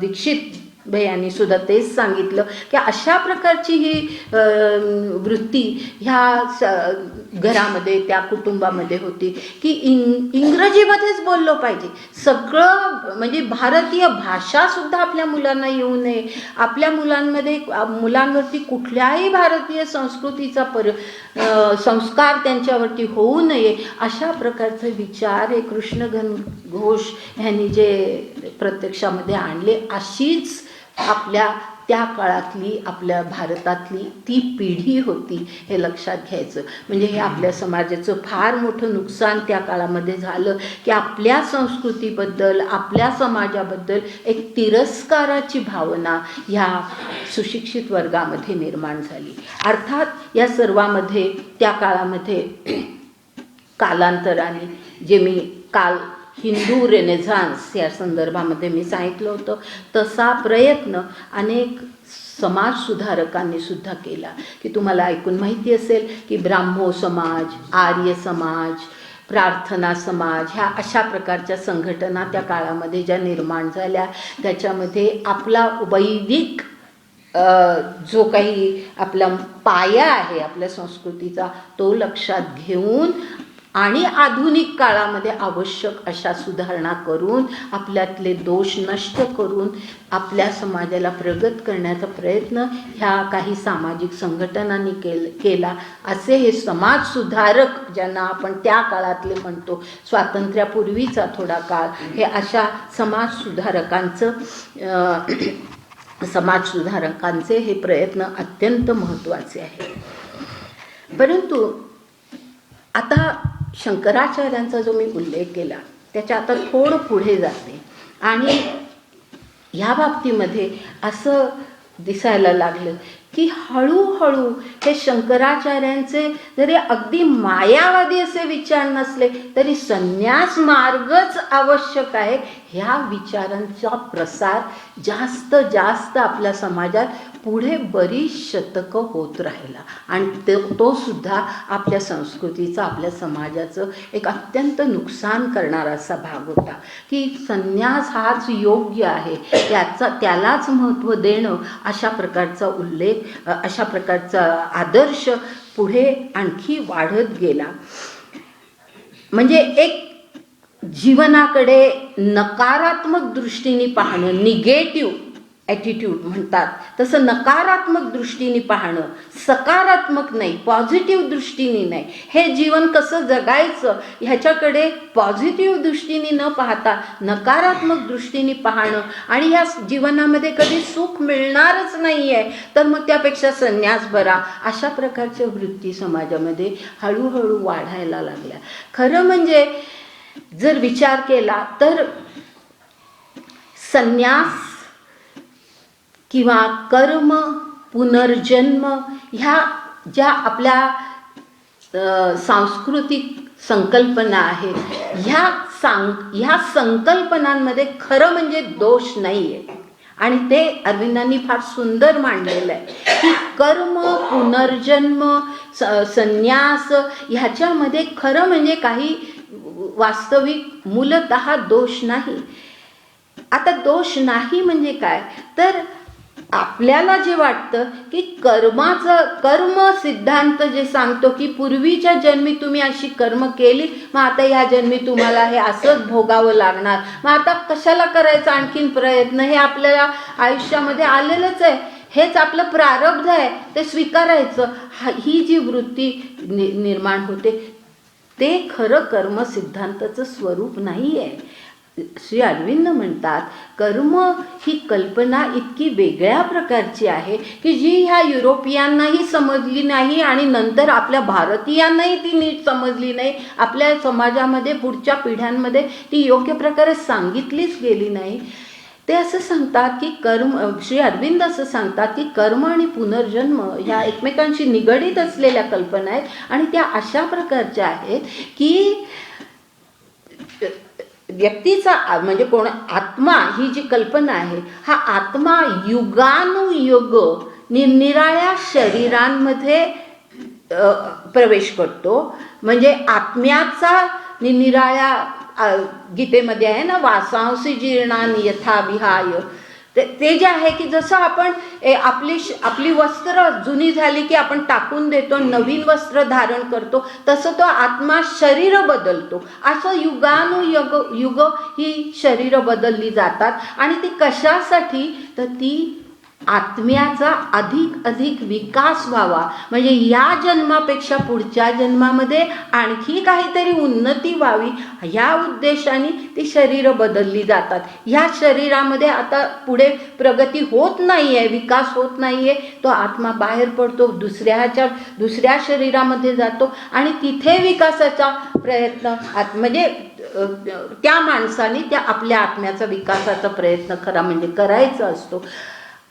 दीक्षित भैयांनी सुद्धा तेच सांगितलं की अशा प्रकारची ही वृत्ती ह्या घरामध्ये, त्या कुटुंबामध्ये होती की इंग्रजीमध्येच बोललं पाहिजे सगळं, म्हणजे भारतीय भाषासुद्धा आपल्या मुलांना येऊ नये, आपल्या मुलांवरती कुठल्याही भारतीय संस्कृतीचा संस्कार त्यांच्यावरती होऊ नये, अशा प्रकारचे विचार हे कृष्णघन घोष यांनी जे प्रत्यक्षामध्ये आणले. अशीच आपल्या त्या काळातली, आपल्या भारतातली ती पिढी होती हे लक्षात घ्यायचं. म्हणजे हे आपल्या समाजाचं फार मोठं नुकसान त्या काळामध्ये झालं की आपल्या संस्कृतीबद्दल, आपल्या समाजाबद्दल एक तिरस्काराची भावना ह्या सुशिक्षित वर्गामध्ये निर्माण झाली. अर्थात या सर्वामध्ये त्या काळामध्ये कालांतराने, जे मी काल हिंदू रेनेझान्स या संदर्भामध्ये मी सांगितलं होतं, तसा प्रयत्न अनेक समाजसुधारकांनी सुद्धा केला. की तुम्हाला ऐकून माहिती असेल की ब्राह्मो समाज, आर्य समाज, प्रार्थना समाज, ह्या अशा प्रकारच्या संघटना त्या काळामध्ये ज्या निर्माण झाल्या, त्याच्यामध्ये आपला वैदिक जो काही आपला पाया आहे आपल्या संस्कृतीचा तो लक्षात घेऊन आणि आधुनिक काळामध्ये आवश्यक अशा सुधारणा करून, आपल्यातले दोष नष्ट करून आपल्या समाजाला प्रगत करण्याचा प्रयत्न ह्या काही सामाजिक संघटनांनी केला. असे हे समाजसुधारक, ज्यांना आपण त्या काळातले म्हणतो, स्वातंत्र्यापूर्वीचा थोडा काळ, हे अशा समाजसुधारकांचे हे प्रयत्न अत्यंत महत्त्वाचे आहे. परंतु आता शंकराचार्यांचा जो मी उल्लेख केला त्याच्या आता थोडं पुढे जाते आणि ह्या बाबतीमध्ये असं दिसायला लागलं की हळूहळू हे शंकराचार्यांचे जरी अगदी मायावादी असे विचार नसले तरी संन्यास मार्गच आवश्यक आहे, ह्या विचारांचा प्रसार जास्त जास्त आपल्या समाजात पुढे बरीच शतकं होत राहिला आणि तो सुद्धा आपल्या संस्कृतीचा, आपल्या समाजाचं एक अत्यंत नुकसान करणारा असा भाग होता. की संन्यास हाच योग्य आहे, त्यालाच महत्त्व देणं, अशा प्रकारचा उल्लेख, अशा प्रकारचा आदर्श पुढे आणखी वाढत गेला. म्हणजे एक जीवनाकडे नकारात्मक दृष्टीने पाहणं, निगेटिव्ह ॲटिट्यूड म्हणतात तसं नकारात्मक दृष्टीने पाहणं, सकारात्मक नाही, पॉझिटिव्ह दृष्टीने नाही, हे जीवन कसं जगायचं ह्याच्याकडे पॉझिटिव्ह दृष्टीने न पाहता नकारात्मक दृष्टीने पाहणं आणि ह्या जीवनामध्ये कधी सुख मिळणारच नाही आहे तर मग त्यापेक्षा संन्यास बरा, अशा प्रकारच्या वृत्ती समाजामध्ये हळूहळू वाढायला लागल्या. खरं म्हणजे जर विचार केला तर संन्यास किंवा कर्म, पुनर्जन्म, ह्या ज्या आपल्या सांस्कृतिक संकल्पना आहेत, ह्या संकल्पनांमध्ये खरं म्हणजे दोष नाही आहे. आणि ते अरविंदांनी फार सुंदर मांडलेलं आहे की कर्म, पुनर्जन्म, संन्यास ह्याच्यामध्ये खरं म्हणजे काही वास्तविक मूलतः दोष नाही. आता दोष नाही म्हणजे काय तर आपल्याला जे वाटतं की कर्म सिद्धांत जे सांगतो की पूर्वीच्या जन्मी तुम्ही अशी कर्म केली, मग आता या जन्मी तुम्हाला हे असंच भोगावं लागणार, मग आता कशाला करायचं आणखीन प्रयत्न, हे आपल्याला आयुष्यामध्ये आलेलंच आहे, हेच आपलं प्रारब्ध आहे, ते स्वीकारायचं, ही जी वृत्ती निर्माण होते, ते खरं कर्म सिद्धांताचं स्वरूप नाही आहे. श्री अरविंद म्हणतात कर्म ही कल्पना इतकी वेगळ्या प्रकारची आहे की जी ह्या युरोपियांनाही समजली नाही आणि नंतर आपल्या भारतीयांनाही ती नीट समजली नाही, आपल्या समाजामध्ये पुढच्या पिढ्यांमध्ये ती योग्य प्रकारे सांगितलीच गेली नाही. ते असं सांगतात की श्री अरविंद असं सांगतात की कर्म आणि पुनर्जन्म ह्या एकमेकांशी निगडीत असलेल्या कल्पना आहेत आणि त्या अशा प्रकारच्या आहेत की व्यक्तीचा म्हणजे आत्मा ही जी कल्पना आहे, हा आत्मा युगानुयुग निरनिराळ्या शरीरांमध्ये प्रवेश करतो. म्हणजे आत्म्याचा निरनिराळ्या गीतेमध्ये आहे ना, वासांसी जीर्णानि यथा विहाय, ते जे आहे की जसं आपण आपली वस्त्र जुनी झाली की आपण टाकून देतो, नवीन वस्त्र धारण करतो, तसं तो आत्मा शरीर बदलतो. असं युग ही शरीर बदलली जातात. आणि ती कशासाठी, तर ती आत्म्याचा अधिक विकास व्हावा, म्हणजे या जन्मापेक्षा पुढच्या जन्मामध्ये आणखी काहीतरी उन्नती व्हावी, ह्या उद्देशाने ती शरीरं बदलली जातात. ह्या शरीरामध्ये आता पुढे प्रगती होत नाही आहे, विकास होत नाही आहे, तो आत्मा बाहेर पडतो, दुसऱ्या शरीरामध्ये जातो आणि तिथे विकासाचा प्रयत्न म्हणजे त्या माणसाने त्या आपल्या आत्म्याचा विकासाचा प्रयत्न खरा म्हणजे करायचा असतो.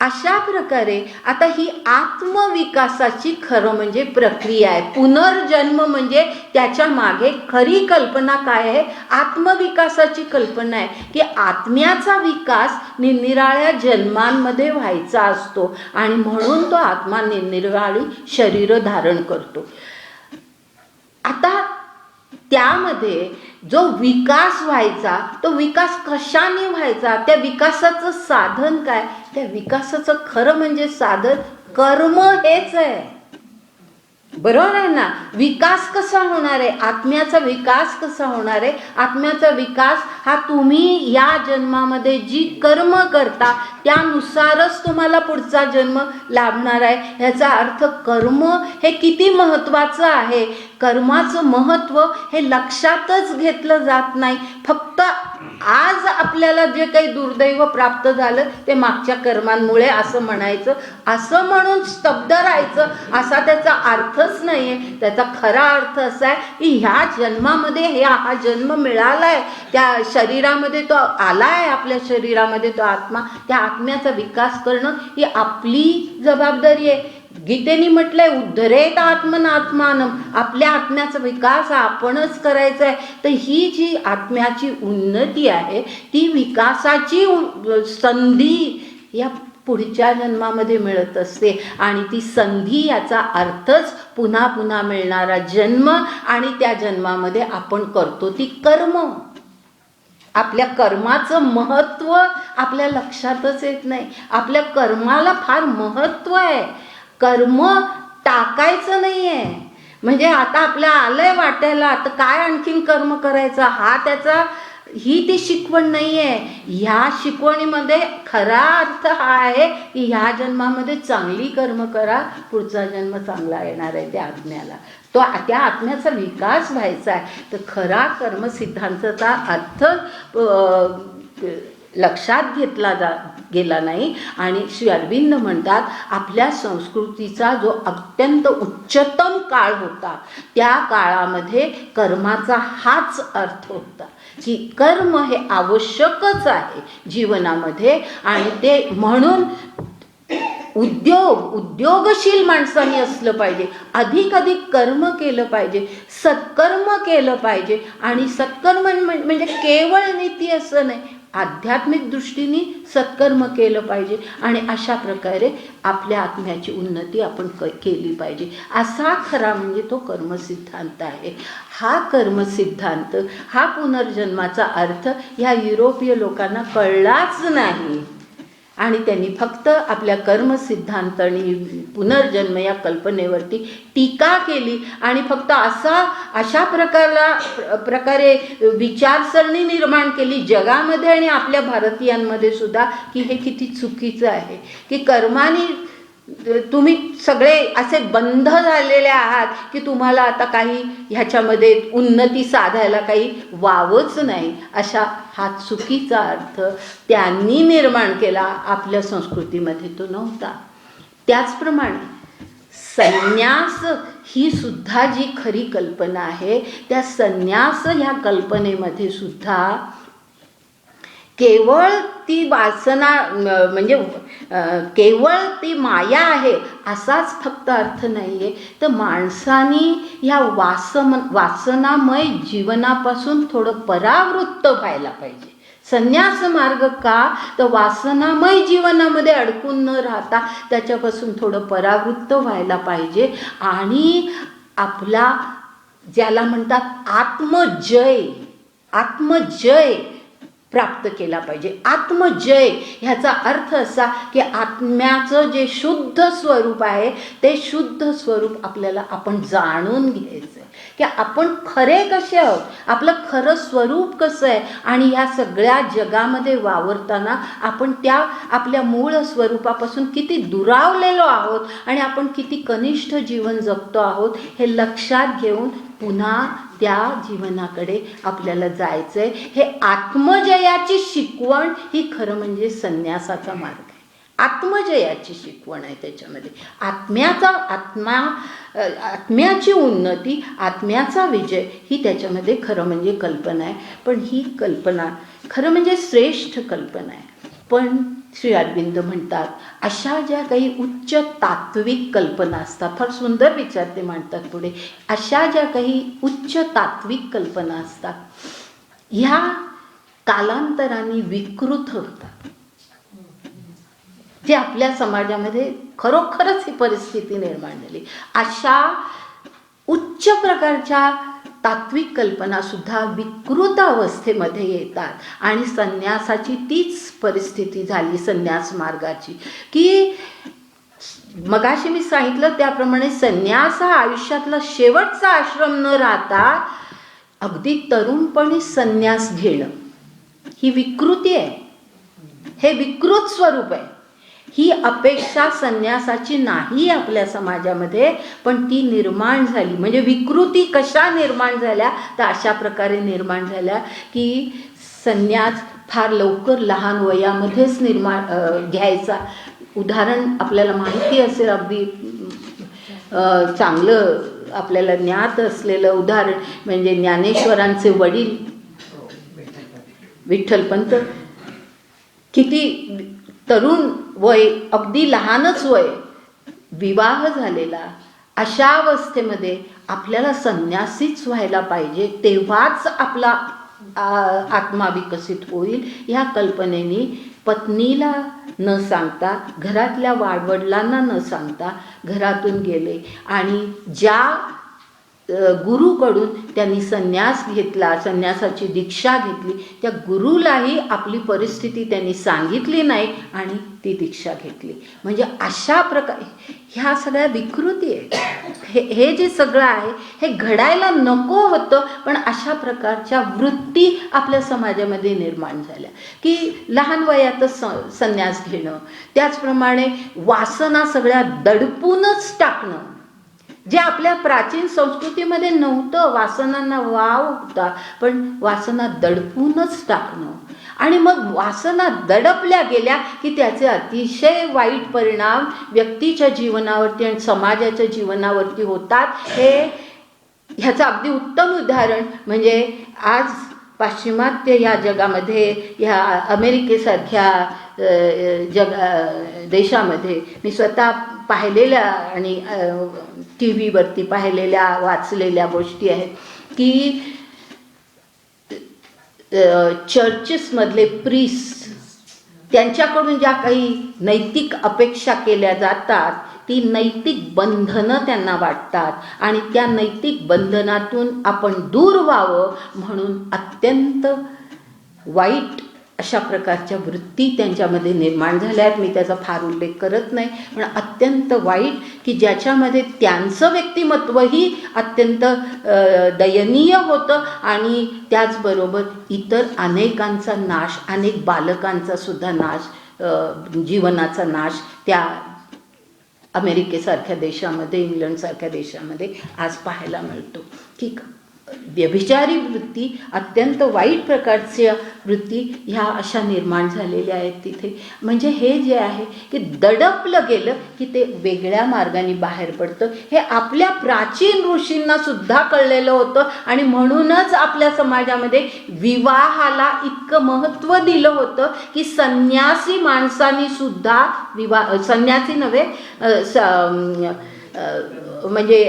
अशा प्रकारे आता ही आत्मविकासाची खरं म्हणजे प्रक्रिया आहे. पुनर्जन्म म्हणजे त्याच्या मागे खरी कल्पना काय आहे, आत्मविकासाची कल्पना आहे की आत्म्याचा विकास निरनिराळ्या जन्मांमध्ये व्हायचा असतो आणि म्हणून तो आत्मा निरनिराळी शरीर धारण करतो. आता त्यामध्ये जो विकास व्हायचा, तो विकास कशाने व्हायचा, त्या विकासाचं साधन काय, त्या विकासाचं खरं म्हणजे साधन कर्म हेच आहे. बरोबर आहे ना. विकास कसा होणार आहे, आत्म्याचा विकास कसा होणार आहे, आत्म्याचा विकास हा तुम्ही या जन्मामध्ये जी कर्म करता त्यानुसारच तुम्हाला पुढचा जन्म लाभणार आहे. ह्याचा अर्थ कर्म हे किती महत्त्वाचं आहे, कर्माचं महत्त्व हे लक्षातच घेतलं जात नाही. फक्त आज आपल्याला जे काही दुर्दैव प्राप्त झालं ते मागच्या कर्मांमुळे असं म्हणायचं, असं म्हणून स्तब्ध राहायचं, असा त्याचा अर्थच नाही आहे. त्याचा खरा अर्थ असा आहे की ह्या जन्मामध्ये हा जन्म मिळाला आहे, त्या शरीरामध्ये तो आला आहे, आपल्या शरीरामध्ये तो आत्मा, त्या आत्म्याचा विकास करणं ही आपली जबाबदारी आहे. गीतेने म्हटलंय उद्धरेत आत्मनात्मानम, आपल्या आत्म्याचा विकास आपणच करायचा आहे. तर ही जी आत्म्याची उन्नती आहे ती विकासाची संधी या पुढच्या जन्मामध्ये मिळत असते आणि ती संधी याचा अर्थच पुन्हा पुन्हा मिळणारा जन्म आणि त्या जन्मामध्ये आपण करतो ती कर्म. आपल्या कर्माचं महत्त्व आपल्या लक्षातच येत नाही. आपल्या कर्माला फार महत्त्व आहे. कर्म टाकायचं नाही आहे. म्हणजे आता आपल्या आलंय वाटायला आता काय आणखीन कर्म करायचं, ही ती शिकवण नाही आहे. ह्या शिकवणीमध्ये खरा अर्थ हा आहे की ह्या जन्मामध्ये चांगली कर्म करा, पुढचा जन्म चांगला येणार आहे त्या आत्म्याला, तो त्या आत्म्याचा विकास व्हायचा आहे. तर खरा कर्म सिद्धांताचा अर्थ लक्षात घेतला गेला नाही. आणि श्री अरविंद म्हणतात आपल्या संस्कृतीचा जो अत्यंत उच्चतम काळ होता त्या काळामध्ये कर्माचा हाच अर्थ होता की कर्म हे आवश्यकच आहे जीवनामध्ये. आणि ते म्हणून उद्योगशील माणसांनी असलं पाहिजे, अधिक कर्म केलं पाहिजे, सत्कर्म केलं पाहिजे. आणि सत्कर्म म्हणजे केवळ नीती असं नाही, आध्यात्मिक दृष्टीने सत्कर्म केलं पाहिजे आणि अशा प्रकारे आपल्या आत्म्याची उन्नती आपण केली पाहिजे. असा खरा म्हणजे तो कर्मसिद्धांत आहे. हा कर्मसिद्धांत, हा पुनर्जन्माचा अर्थ ह्या युरोपीय लोकांना कळलाच नाही. आणि त्यांनी फक्त आपल्या कर्मसिद्धांत आणि पुनर्जन्म या कल्पनेवरती टीका केली आणि फक्त अशा प्रकारे विचारसरणी निर्माण केली जगामध्ये आणि आपल्या भारतीयांमध्ये सुद्धा की हे किती चुकीचं आहे, की कर्माने तुम्ही सगळे असे बंध झालेले आहात की तुम्हाला आता काही ह्याच्यामध्ये उन्नती साधायला काही वावच नाही, अशा हा चुकीचा अर्थ त्यांनी निर्माण केला. आपल्या संस्कृतीमध्ये तो नव्हता. त्याचप्रमाणे संन्यास ही सुद्धा जी खरी कल्पना आहे, त्या संन्यास ह्या कल्पनेमध्ये सुद्धा केवळ ती वासना म्हणजे केवळ ती माया आहे असाच फक्त अर्थ नाही आहे, तर माणसानी ह्या वासनामय जीवनापासून थोडं परावृत्त व्हायला पाहिजे. संन्यास मार्ग का, तर वासनामय जीवनामध्ये अडकून न राहता त्याच्यापासून थोडं परावृत्त व्हायला पाहिजे आणि आपला ज्याला म्हणतात आत्मजय प्राप्त केला पाहिजे. आत्मजय ह्याचा अर्थ असा की आत्म्याचं जे शुद्ध स्वरूप आहे ते शुद्ध स्वरूप आपल्याला आपण जाणून घ्यायचं आहे की आपण खरे कसे आहोत, आपलं खरं स्वरूप कसं आहे आणि ह्या सगळ्या जगामध्ये वावरताना आपण त्या आपल्या मूळ स्वरूपापासून किती दुरावलेलो आहोत आणि आपण किती कनिष्ठ जीवन जगतो आहोत हे लक्षात घेऊन पुन्हा त्या जीवनाकडे आपल्याला जायचं आहे. हे आत्मजयाची शिकवण ही खरं म्हणजे संन्यासाचा मार्ग आहे. आत्मजयाची शिकवण आहे त्याच्यामध्ये. आत्म्याची उन्नती, आत्म्याचा विजय ही त्याच्यामध्ये खरं म्हणजे कल्पना आहे. पण ही कल्पना खरं म्हणजे श्रेष्ठ कल्पना आहे. पण श्री अरविंद म्हणतात अशा ज्या काही उच्च तात्विक कल्पना असतात, फार सुंदर विचार ते मांडतात पुढे, अशा ज्या काही उच्च तात्विक कल्पना असतात ह्या कालांतराने विकृत होतात. जे आपल्या समाजामध्ये खरोखरच ही परिस्थिती निर्माण झाली. अशा उच्च प्रकारच्या तात्विक कल्पना सुद्धा विकृत अवस्थेमध्ये येतात आणि संन्यासाची तीच परिस्थिती झाली संन्यास मार्गाची, की मगाशी मी सांगितलं त्याप्रमाणे संन्यास हा आयुष्यातला शेवटचा आश्रम न राहता अगदी तरुणपणी संन्यास घेणं ही विकृती आहे. हे विकृत स्वरूप आहे. ही अपेक्षा संन्यासाची नाही आपल्या समाजामध्ये, पण ती निर्माण झाली. म्हणजे विकृती कशा निर्माण झाल्या, तर अशा प्रकारे निर्माण झाल्या की संन्यास फार लवकर लहान वयामध्येच घ्यायचा. उदाहरण आपल्याला माहिती असेल, अगदी चांगलं आपल्याला ज्ञात असलेलं उदाहरण म्हणजे ज्ञानेश्वरांचे वडील विठ्ठलपंत. किती तरुण वय, अगदी लहानच वय, विवाह झालेला. अशा अवस्थेमध्ये आपल्याला संन्यासीच व्हायला पाहिजे, तेव्हाच आपला आत्मा विकसित होईल ह्या कल्पनेने पत्नीला न सांगता, घरातल्या वाडवडिलांना न सांगता घरातून गेले आणि ज्या गुरुकडून त्यांनी संन्यास घेतला, संन्यासाची दीक्षा घेतली, त्या गुरुलाही आपली परिस्थिती त्यांनी सांगितली नाही आणि ती दीक्षा घेतली. म्हणजे अशा प्रकारे ह्या सगळ्या विकृती आहेत. हे जे सगळं आहे हे घडायला नको होतं, पण अशा प्रकारच्या वृत्ती आपल्या समाजामध्ये निर्माण झाल्या की लहान वयातच संन्यास घेणं, त्याचप्रमाणे वासना सगळ्या दडपूनच टाकणं, जे आपल्या प्राचीन संस्कृतीमध्ये नव्हतं. वासनांना वाव होता, पण वासना दडपूनच टाकणं आणि मग वासना दडपल्या गेल्या की त्याचे अतिशय वाईट परिणाम व्यक्तीच्या जीवनावरती आणि समाजाच्या जीवनावरती होतात. ह्याचं अगदी उत्तम उदाहरण म्हणजे आज पाश्चिमात्य या जगामध्ये, ह्या अमेरिकेसारख्या देशामध्ये मी स्वतः पाहिलेल्या आणि टी व्हीवरती पाहिलेल्या वाचलेल्या गोष्टी आहेत की चर्चेसमधले प्रीस्ट, त्यांच्याकडून ज्या काही नैतिक अपेक्षा केल्या जातात ती नैतिक बंधनं त्यांना वाटतात आणि त्या नैतिक बंधनातून आपण दूर व्हावं म्हणून अत्यंत वाईट अशा प्रकारच्या वृत्ती त्यांच्यामध्ये निर्माण झाल्या आहेत. मी त्याचा फार उल्लेख करत नाही, पण अत्यंत वाईट की ज्याच्यामध्ये त्यांचं व्यक्तिमत्वही अत्यंत दयनीय होतं आणि त्याचबरोबर इतर अनेकांचा नाश, अनेक बालकांचा सुद्धा नाश, जीवनाचा नाश त्या अमेरिकेसारख्या देशामध्ये, इंग्लंडसारख्या देशामध्ये आज पाहायला मिळतो. की व्यभिचारी वृत्ती, अत्यंत वाईट प्रकारच्या वृत्ती ह्या अशा निर्माण झालेल्या आहेत तिथे. म्हणजे हे जे आहे की दडपलं गेलं की ते वेगळ्या मार्गाने बाहेर पडतं. हे आपल्या प्राचीन ऋषींना सुद्धा कळलेलं होतं आणि म्हणूनच आपल्या समाजामध्ये विवाहाला इतकं महत्त्व दिलं होतं की संन्यासी माणसांनी सुद्धा संन्यासी नव्हे, म्हणजे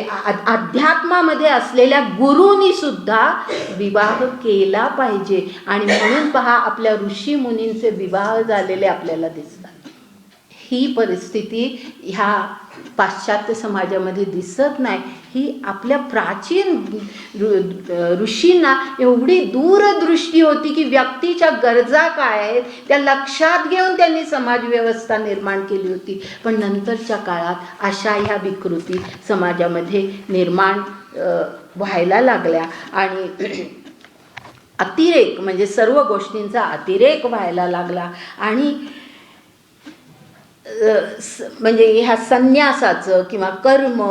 अध्यात्मामध्ये असलेल्या गुरूंनी सुद्धा विवाह केला पाहिजे. आणि म्हणून पहा, आपल्या ऋषी मुनींचे विवाह झालेले आपल्याला दिसतात. ही परिस्थिती ह्या पाश्चात्य समाजामध्ये दिसत नाही. ही आपल्या प्राचीन ऋषींना एवढी दूरदृष्टी होती की व्यक्तीच्या गरजा काय आहेत त्या लक्षात घेऊन त्यांनी समाज व्यवस्था निर्माण केली होती. पण नंतरच्या काळात अशा ह्या विकृती समाजामध्ये निर्माण व्हायला लागल्या आणि अतिरेक म्हणजे सर्व गोष्टींचा अतिरेक व्हायला लागला. आणि म्हणजे ह्या संन्यासाचं किंवा कर्म,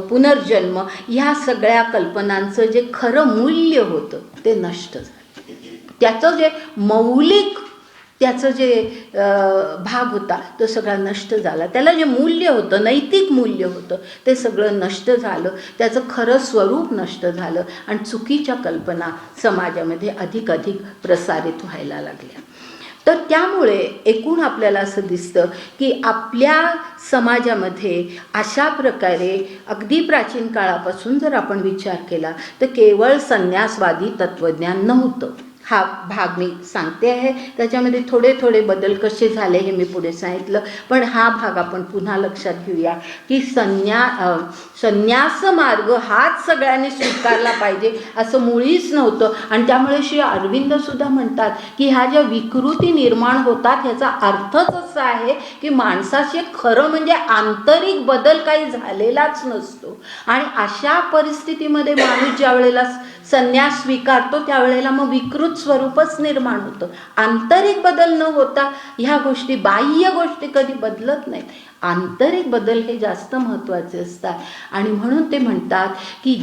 पुनर्जन्म ह्या सगळ्या कल्पनांचं जे खरं मूल्य होतं ते नष्ट झालं. त्याचं जे मौलिक त्याचं जे भाग होता तो सगळा नष्ट झाला. त्याला जे मूल्य होतं, नैतिक मूल्य होतं, ते सगळं नष्ट झालं. त्याचं खरं स्वरूप नष्ट झालं आणि चुकीच्या कल्पना समाजामध्ये अधिक प्रसारित व्हायला लागल्या. तर त्यामुळे एकूण आपल्याला असं दिसतं की आपल्या समाजामध्ये अशा प्रकारे अगदी प्राचीन काळापासून जर आपण विचार केला तर केवळ संन्यासवादी तत्त्वज्ञान नव्हतं. हा भाग मी सांगते आहे, त्याच्यामध्ये थोडे बदल कसे झाले हे मी पुढे सांगितलं. पण हा भाग आपण पुन्हा लक्षात घेऊया की संन्यास मार्ग हाच सगळ्यांनी स्वीकारला पाहिजे असं मुळीच नव्हतं. आणि त्यामुळे श्री अरविंद सुद्धा म्हणतात की ह्या ज्या विकृती निर्माण होतात ह्याचा अर्थच असा आहे की माणसाचे खरं म्हणजे आंतरिक बदल काही झालेलाच नसतो. आणि अशा परिस्थितीमध्ये माणूस ज्या वेळेला संन्यास स्वीकारतो त्यावेळेला मग विकृत स्वरूपच निर्माण होतं. आंतरिक बदल न होता ह्या गोष्टी, बाह्य गोष्टी कधी बदलत नाहीत. आंतरिक बदल हे जास्त महत्त्वाचे असतात. आणि म्हणून ते म्हणतात की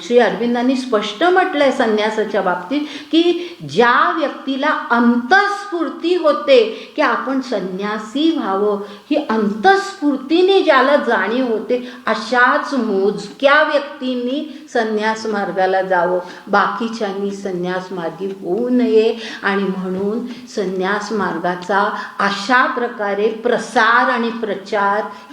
श्री अरविंदांनी स्पष्ट म्हटलं आहे संन्यासाच्या बाबतीत की ज्या व्यक्तीला अंतःस्फूर्ती होते की आपण संन्यासी व्हावं, ही अंतःस्फूर्तीने ज्याला जाणीव होते अशाच मोजक्या व्यक्तींनी संन्यास मार्गाला जावं, बाकीच्यांनी संन्यास मार्गी होऊ नये. आणि म्हणून संन्यास मार्गाचा अशा प्रकारे प्रसार आणि प्रचार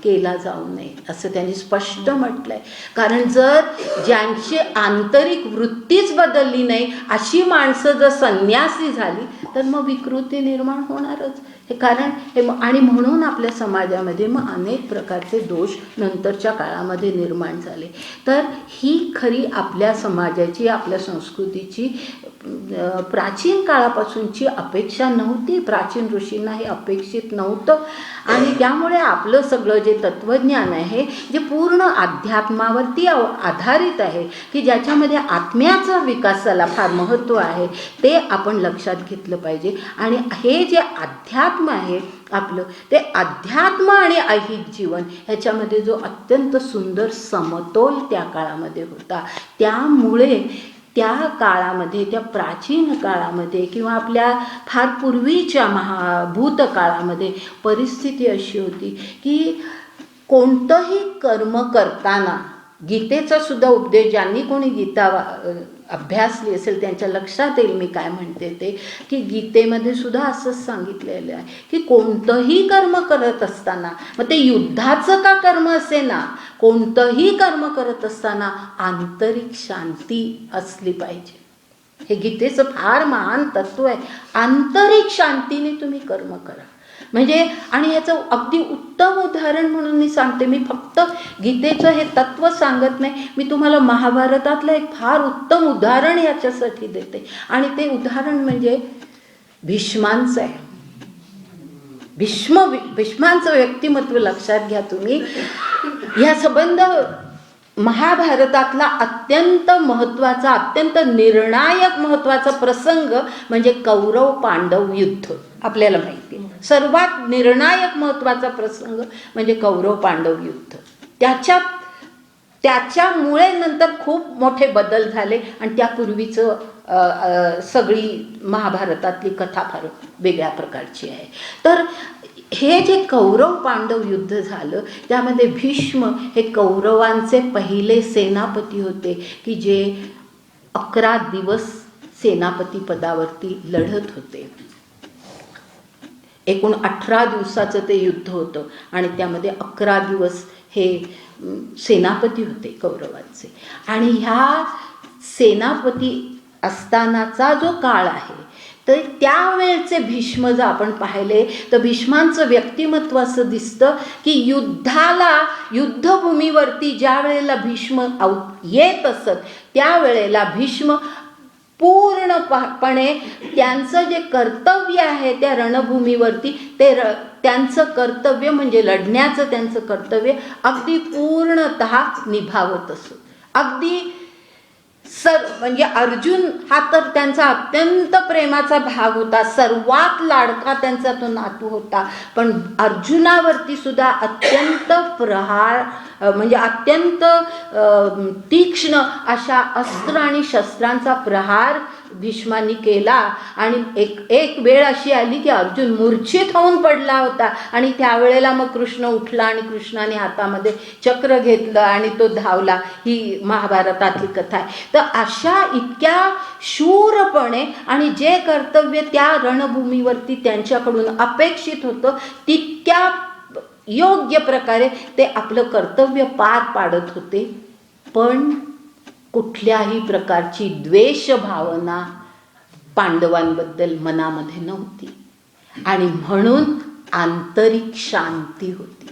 केला जाऊ नये असं त्यांनी स्पष्ट म्हटलंय. कारण जर ज्यांची आंतरिक वृत्तीच बदलली नाही अशी माणसं जर संन्यासी झाली तर मग विकृती निर्माण होणारच. हे कारण हे आणि म्हणून आपल्या समाजामध्ये मग अनेक प्रकारचे दोष नंतरच्या काळामध्ये निर्माण झाले. तर ही खरी आपल्या समाजाची, आपल्या संस्कृतीची प्राचीन काळापासूनची अपेक्षा नव्हती. प्राचीन ऋषींना हे अपेक्षित नव्हतं. आणि त्यामुळे आपलं सगळं जे तत्त्वज्ञान आहे जे पूर्ण अध्यात्मावरती आधारित आहे की ज्याच्यामध्ये आत्म्याचा विकासाला फार महत्त्व आहे, ते आपण लक्षात घेतलं पाहिजे. आणि हे जे अध्यात्म आहे आपलं, ते अध्यात्म आणि ऐहिक जीवन ह्याच्यामध्ये जो अत्यंत सुंदर समतोल त्या काळामध्ये होता. त्यामुळे त्या काळामध्ये, त्या प्राचीन काळामध्ये किंवा आपल्या फार पूर्वीच्या भूतकाळामध्ये परिस्थिती अशी होती की कोणतंही कर्म करताना, गीतेचा सुद्धा उपदेश ज्यांनी कोणी गीता अभ्यासली असेल त्यांच्या लक्षात येईल मी काय म्हणते ते, की गीतेमध्ये सुद्धा असंच सांगितलेलं आहे की कोणतंही कर्म करत असताना, मग ते युद्धाचं का कर्म असे ना, कोणतंही कर्म करत असताना आंतरिक शांती असली पाहिजे. हे गीतेचं फार महान तत्व आहे. आंतरिक शांतीने तुम्ही कर्म करा. म्हणजे आणि ह्याचं अगदी उत्तम उदाहरण म्हणून मी सांगते, मी फक्त गीतेचं हे तत्व सांगत नाही, मी तुम्हाला महाभारतातलं एक फार उत्तम उदाहरण याच्यासाठी देते. आणि ते उदाहरण म्हणजे भीष्मांचं आहे. भीष्मांचं व्यक्तिमत्व लक्षात घ्या तुम्ही. या संबंध महाभारतातला अत्यंत महत्त्वाचा, अत्यंत निर्णायक महत्त्वाचा प्रसंग म्हणजे कौरव पांडव युद्ध. आपल्याला माहिती आहे सर्वात निर्णायक महत्त्वाचा प्रसंग म्हणजे कौरव पांडव युद्ध. त्याच्यामुळे नंतर खूप मोठे बदल झाले आणि त्यापूर्वीचं सगळी महाभारतातली कथा फार वेगळ्या प्रकारची आहे. तर हे जे कौरव पांडव युद्ध झालं त्यामध्ये भीष्म हे कौरवांचे पहिले सेनापती होते की जे 11 दिवस सेनापती पदावरती लढत होते. एकूण 18 दिवसाचं ते युद्ध होतं आणि त्यामध्ये 11 दिवस हे सेनापती होते कौरवांचे. आणि ह्या सेनापती असतानाचा जो काळ आहे तर त्यावेळचे भीष्म जर आपण पाहिले तर भीष्मांचं व्यक्तिमत्व असं दिसतं की युद्धभूमीवरती ज्या वेळेला भीष्म येत असत त्यावेळेला भीष्म पूर्णपणे त्यांचं जे कर्तव्य आहे त्या रणभूमीवरती त्यांचं कर्तव्य म्हणजे लढण्याचं त्यांचं कर्तव्य अगदी पूर्णतः निभावत असत. अगदी म्हणजे अर्जुन हा तर त्यांचा अत्यंत प्रेमाचा भाग होता, सर्वात लाडका त्यांचा तो नातू होता. पण अर्जुनावरती सुद्धा अत्यंत प्रहार म्हणजे अत्यंत तीक्ष्ण अशा अस्त्र आणि शस्त्रांचा प्रहार भीष्मांनी केला. आणि एक वेळ अशी आली की अर्जुन मूर्छित होऊन पडला होता आणि त्यावेळेला मग कृष्ण उठला आणि कृष्णाने हातामध्ये चक्र घेतलं आणि तो धावला. ही महाभारतातली कथा आहे. तर अशा इतक्या शूरपणे आणि जे कर्तव्य त्या रणभूमीवरती त्यांच्याकडून अपेक्षित होतं तितक्या योग्य प्रकारे ते आपलं कर्तव्य पार पाडत होते. पण कुठल्याही प्रकारची द्वेष भावना पांडवांबद्दल मनामध्ये नव्हती आणि म्हणून आंतरिक शांती होती.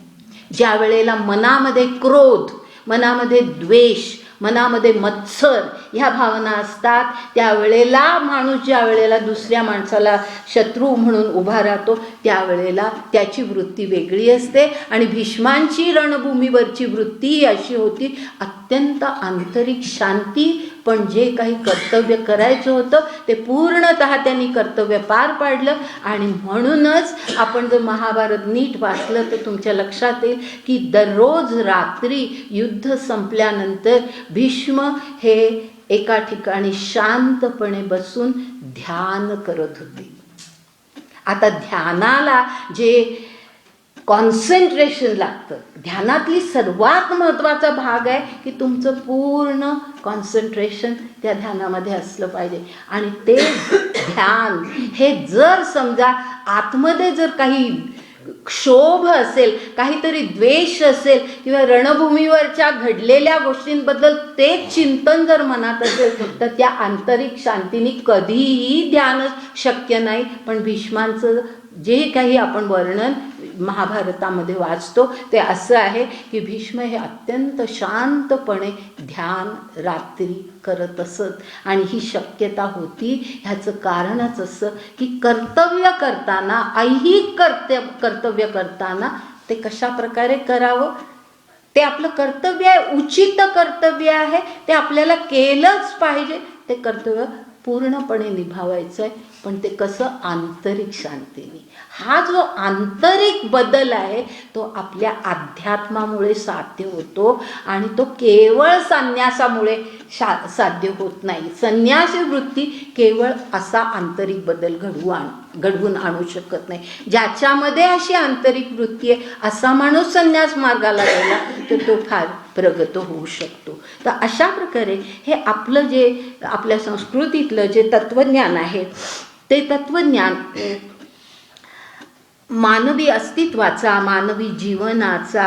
ज्या वेळेला मनामध्ये क्रोध, मनामध्ये द्वेष, मनामध्ये मत्सर ह्या भावना असतात त्यावेळेला माणूस ज्या वेळेला दुसऱ्या माणसाला शत्रू म्हणून उभा राहतो त्यावेळेला त्याची वृत्ती वेगळी असते. आणि भीष्मांची रणभूमीवरची वृत्ती अशी होती अत्यंत आंतरिक शांती. पण जे काही कर्तव्य करायचं होतं ते पूर्णतः त्यांनी कर्तव्य पार पाडलं. आणि म्हणूनच आपण जर महाभारत नीट वाचलं तर तुमच्या लक्षात येईल की दररोज रात्री युद्ध संपल्यानंतर भीष्म हे एका ठिकाणी शांतपणे बसून ध्यान करत होते. आता ध्यानाला जे कॉन्सन्ट्रेशन लागतं, ध्यानातली सर्वात महत्त्वाचा भाग आहे की तुमचं पूर्ण कॉन्सन्ट्रेशन त्या ध्यानामध्ये असलं पाहिजे. आणि ते ध्यान हे जर समजा आतमध्ये जर काही क्षोभ असेल, काहीतरी द्वेष असेल किंवा रणभूमीवरच्या घडलेल्या गोष्टींबद्दल ते चिंतन जर मनात असेल तर त्या आंतरिक शांतीने कधीही ध्यान शक्य नाही. पण भीष्मांचं जे काही आपण वर्णन महाभारतामध्ये वाचतो ते असं आहे की भीष्म हे अत्यंत शांतपणे ध्यान रात्री करत असत. आणि ही शक्यता होती ह्याचं कारणच असं की कर्तव्य करताना, ऐहिक कर्तव्य करताना ते कशा प्रकारे करावं, ते आपलं कर्तव्य आहे, उचित कर्तव्य आहे, ते आपल्याला केलंच पाहिजे. ते कर्तव्य पूर्णपणे निभावायचं आहे. पण ते कसं आंतरिक शांतीने. हा जो आंतरिक बदल आहे तो आपल्या अध्यात्मामुळे साध्य होतो आणि तो केवळ संन्यासामुळे साध्य होत नाही. संन्यासी वृत्ती केवळ असा आंतरिक बदल घडवून आणू शकत नाही. ज्याच्यामध्ये अशी आंतरिक वृत्ती आहे असा माणूस संन्यास मार्गाला गेला तर तो फार प्रगत होऊ शकतो. तर अशा प्रकारे हे आपलं जे आपल्या संस्कृतीतलं जे तत्त्वज्ञान आहे ते तत्त्वज्ञान मानवी अस्तित्वाचा, मानवी जीवनाचा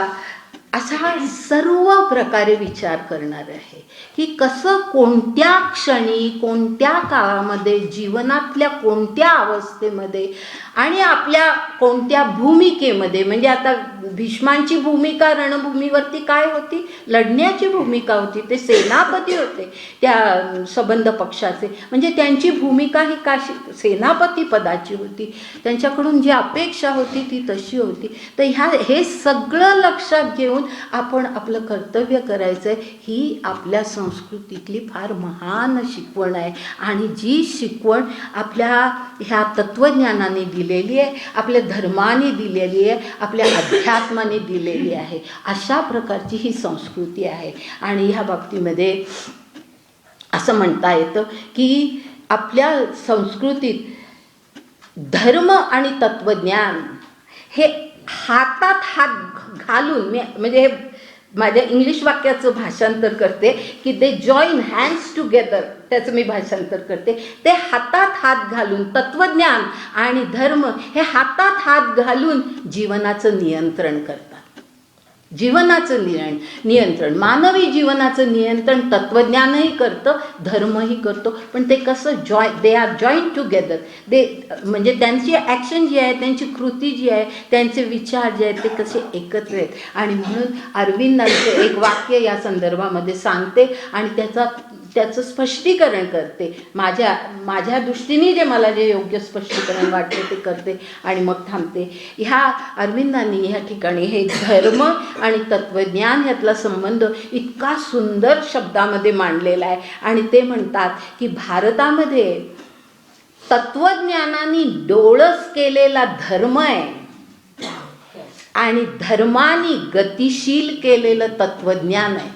असा सर्व प्रकारे विचार करणार आहे की कसं कोणत्या क्षणी कोणत्या काळामध्ये जीवनातल्या कोणत्या अवस्थेमध्ये आणि आपल्या कोणत्या भूमिकेमध्ये, म्हणजे आता भीष्मांची भूमिका रणभूमीवरती काय होती, लढण्याची भूमिका होती, ते सेनापती होते त्या सबंध पक्षाचे, म्हणजे त्यांची भूमिका ही काशी सेनापती पदाची होती, त्यांच्याकडून जी अपेक्षा होती ती तशी होती. तर हे सगळं लक्षात घेऊन आपण आपलं कर्तव्य करायचं आहे. ही आपल्या संस्कृतीतली फार महान शिकवण आहे आणि जी शिकवण आपल्या ह्या तत्त्वज्ञानाने दिलेली आहे, आपल्या धर्माने दिलेली आहे, आपल्या अध्यात्माने दिलेली आहे. अशा प्रकारची ही संस्कृती आहे. आणि ह्या बाबतीमध्ये असं म्हणता येतं की आपल्या संस्कृतीत धर्म आणि तत्त्वज्ञान हे हातात हात घालून, म्हणजे हे माझ्या इंग्लिश वाक्याचं भाषांतर करते की दे जॉईन हँड्स टुगेदर, त्याचं मी भाषांतर करते. ते हातात हात घालून, तत्त्वज्ञान आणि धर्म हे हातात हात घालून जीवनाचं नियंत्रण करतात. जीवनाचं नियंत्रण, मानवी जीवनाचं नियंत्रण तत्त्वज्ञानही करतं, धर्मही करतो. पण ते कसं दे आर जॉईंट टुगेदर. म्हणजे त्यांची ॲक्शन जी आहे, त्यांची कृती जी आहे, त्यांचे विचार जे आहेत ते कसे एकत्र आहेत. आणि म्हणून अरविंदांचं एक वाक्य या संदर्भामध्ये सांगते आणि त्याचं स्पष्टीकरण करते. माझ्या दृष्टीने मला जे योग्य स्पष्टीकरण वाटते ते करते आणि मग थांबते. ह्या अरविंदांनी ह्या ठिकाणी हे धर्म आणि तत्त्वज्ञान ह्यातला संबंध इतका सुंदर शब्दामध्ये मांडलेला आहे. आणि ते म्हणतात की भारतामध्ये तत्त्वज्ञानाने डोळस केलेला धर्म आहे आणि धर्माने गतिशील केलेलं तत्त्वज्ञान आहे.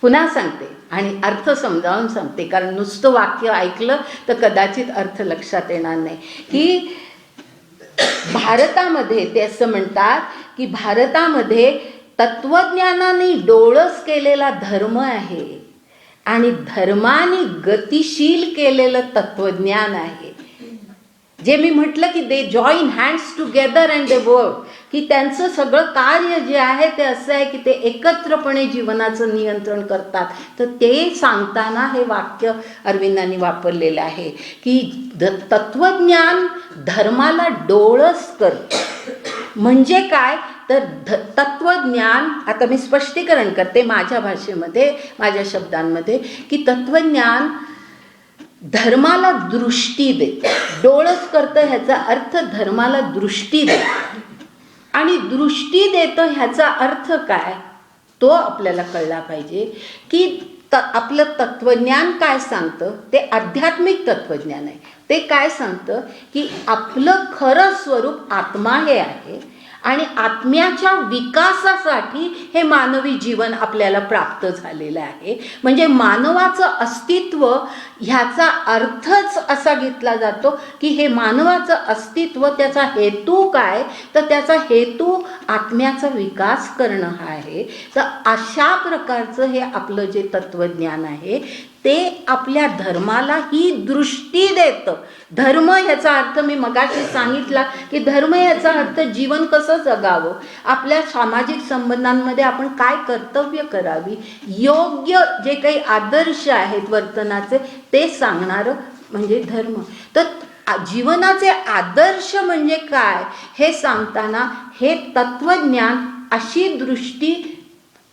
पुन्हा सांगते आणि अर्थ समजावून सांगते, कारण नुसतं वाक्य ऐकलं तर कदाचित अर्थ लक्षात येणार नाही. की भारतामध्ये ते असं म्हणतात की भारतामध्ये तत्त्वज्ञानाने डोळस केलेला धर्म आहे आणि धर्माने गतिशील केलेलं तत्त्वज्ञान आहे. जे मी म्हटलं की they join hands together and they work, की त्यांचं सगळं कार्य जे आहे ते असं आहे की ते एकत्रपणे जीवनाचं नियंत्रण करतात. तर ते सांगताना हे वाक्य अरविंदांनी वापरलेलं आहे की तत्त्वज्ञान धर्माला डोळस करतं. म्हणजे काय तर तत्त्वज्ञान, आता मी स्पष्टीकरण करते माझ्या भाषेमध्ये, माझ्या शब्दांमध्ये, की तत्त्वज्ञान धर्माला दृष्टी देतं. डोळस करतं ह्याचा अर्थ धर्माला दृष्टी देतं. आणि दृष्टी देतं ह्याचा अर्थ काय तो आपल्याला कळला पाहिजे. की आपलं तत्त्वज्ञान काय सांगतं, ते आध्यात्मिक तत्त्वज्ञान आहे. ते काय सांगतं की आपलं खरं स्वरूप आत्मा हे आहे आणि आत्म्याच्या विकासासाठी हे मानवी जीवन आपल्याला प्राप्त झालेलं आहे. म्हणजे मानवाचं अस्तित्व ह्याचा अर्थच असा घेतला जातो की हे मानवाचं अस्तित्व, त्याचा हेतू काय, तर त्याचा हेतू आत्म्याचा विकास करणं हा आहे. तर अशा प्रकारचं हे आपलं जे तत्त्वज्ञान आहे ते आपल्या धर्माला ही दृष्टी देतं. धर्म ह्याचा अर्थ मी मगाशी सांगितला की धर्म ह्याचा अर्थ जीवन कसं जगावं, आपल्या सामाजिक संबंधांमध्ये आपण काय कर्तव्य करावी, योग्य जे काही आदर्श आहेत वर्तनाचे ते सांगणारं म्हणजे धर्म. तर जीवनाचे आदर्श म्हणजे काय हे सांगताना हे तत्त्वज्ञान अशी दृष्टी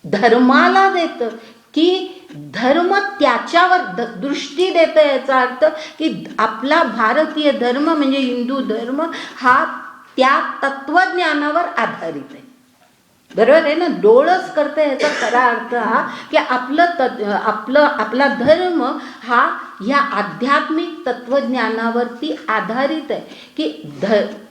धर्माला देतं की धर्म त्याच्यावर दृष्टी देतं. याचा अर्थ की आपला भारतीय धर्म म्हणजे हिंदू धर्म हा त्या तत्त्वज्ञानावर आधारित आहे. बरोबर आहे ना. डोळस करतं याचा खरा अर्थ हा की आपला धर्म हा या आध्यात्मिक तत्त्वज्ञानावरती आधारित आहे. की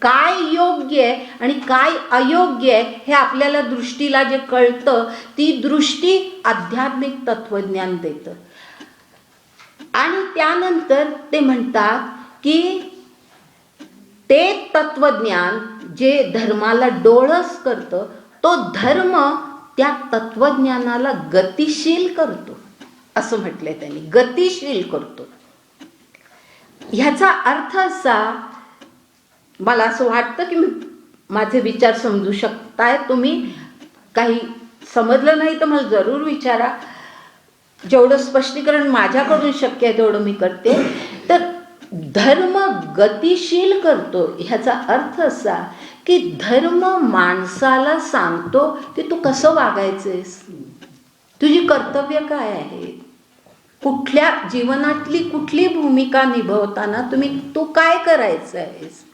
काय योग्य आहे आणि काय अयोग्य आहे हे आपल्याला दृष्टीला जे कळतं ती दृष्टी आध्यात्मिक तत्त्वज्ञान देतं. आणि त्यानंतर ते म्हणतात की ते तत्त्वज्ञान जे धर्माला डोळस करतं तो धर्म त्या तत्त्वज्ञानाला गतिशील करतो, असं म्हटलंय त्यांनी. गतिशील करतो ह्याचा अर्थ असा, मला असं वाटतं की मी माझे विचार समजू शकताय तुम्ही. काही समजलं नाही तर मला जरूर विचारा. जेवढं स्पष्टीकरण माझ्याकडून शक्य आहे तेवढं मी करते. तर धर्म गतिशील करतो ह्याचा अर्थ असा की धर्म माणसाला सांगतो की तू कसं वागायचंयस, तुझी कर्तव्य काय आहे, कुठल्या जीवनातली कुठली भूमिका निभवताना तू काय करायचं आहेस.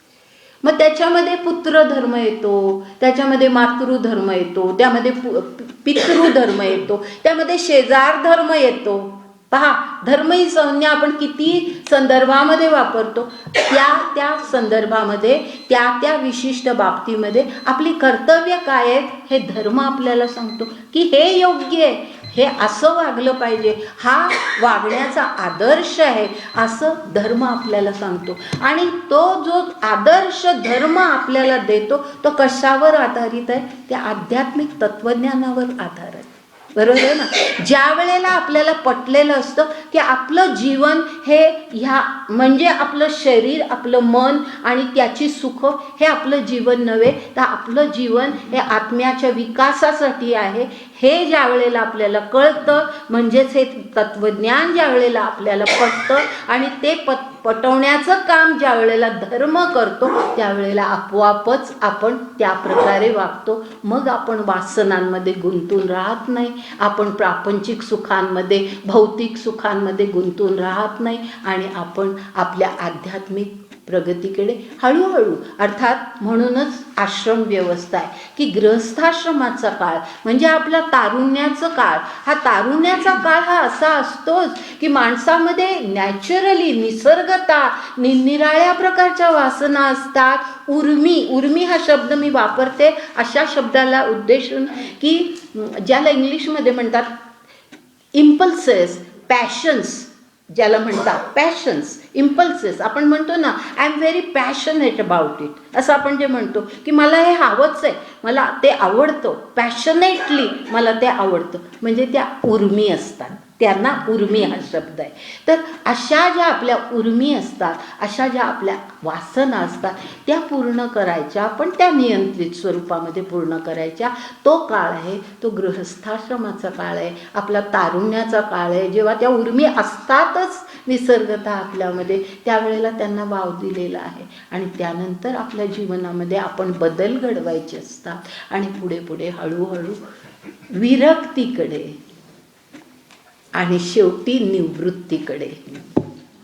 मग त्याच्यामध्ये पुत्रधर्म येतो, त्याच्यामध्ये मातृधर्म येतो, त्यामध्ये पितृधर्म येतो, त्यामध्ये शेजार धर्म येतो. पहा, धर्म ही संज्ञा आपण किती संदर्भामध्ये वापरतो. त्या संदर्भामध्ये त्या विशिष्ट बाबतीमध्ये आपली कर्तव्य काय आहेत हे धर्म आपल्याला सांगतो की हे योग्य आहे, हे असं वागलं पाहिजे, हा वागण्याचा आदर्श आहे असं धर्म आपल्याला सांगतो. आणि तो जो आदर्श धर्म आपल्याला देतो तो कशावर आधारित आहे, त्या आध्यात्मिक तत्वज्ञानावर आधारित आहे. बरोबर आहे ना. ज्या वेळेला आपल्याला पटलेलं असतं की आपलं जीवन हे ह्या म्हणजे आपलं शरीर, आपलं मन आणि त्याची सुख हे आपलं जीवन नव्हे, तर आपलं जीवन हे आत्म्याच्या विकासासाठी आहे, हे ज्या वेळेला आपल्याला कळतं, म्हणजेच हे तत्वज्ञान ज्या वेळेला आपल्याला पटतं आणि ते पटवण्याचं काम ज्या वेळेला धर्म करतो त्यावेळेला आपोआपच आपण त्या प्रकारे वागतो. मग आपण वासनांमध्ये गुंतून राहत नाही, आपण प्रापंचिक सुखांमध्ये, भौतिक सुखांमध्ये गुंतून राहत नाही आणि आपण आपल्या आध्यात्मिक प्रगतीकडे हळूहळू, अर्थात म्हणूनच आश्रम व्यवस्था आहे की गृहस्थाश्रमाचा काळ म्हणजे आपला तारुण्याचा काळ. हा तारुण्याचा काळ हा असा असतोच की माणसामध्ये नॅचरली निसर्गता निराळ्या प्रकारच्या वासना असतात. उर्मी हा शब्द मी वापरते अशा शब्दाला उद्देशून की ज्याला इंग्लिशमध्ये म्हणतात इम्पल्सेस, पॅशन्स, ज्याला म्हणतात पॅशन्स, इम्पल्सेस. आपण म्हणतो ना I am very passionate about it, असं आपण जे म्हणतो की मला हे हवंच आहे, मला ते आवडतं, पॅशनेटली मला ते आवडतं, म्हणजे त्या उर्मी असतात, त्यांना उर्मी हा शब्द आहे. तर अशा ज्या आपल्या उर्मी असतात, अशा ज्या आपल्या वासना असतात त्या पूर्ण करायच्या, पण त्या नियंत्रित स्वरूपामध्ये पूर्ण करायच्या. तो काळ आहे, तो गृहस्थाश्रमाचा काळ आहे, आपला तारुण्याचा काळ आहे, जेव्हा त्या उर्मी असतातच निसर्गता आपल्यामध्ये, त्यावेळेला त्यांना वाव दिलेला आहे. आणि त्यानंतर आपल्या जीवनामध्ये आपण बदल घडवायचे असतात आणि पुढे पुढे हळूहळू विरक्तीकडे आणि शेवटी निवृत्तीकडे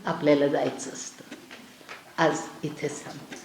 आपल्याला जायचं असतं. आज इथेच थांबतो.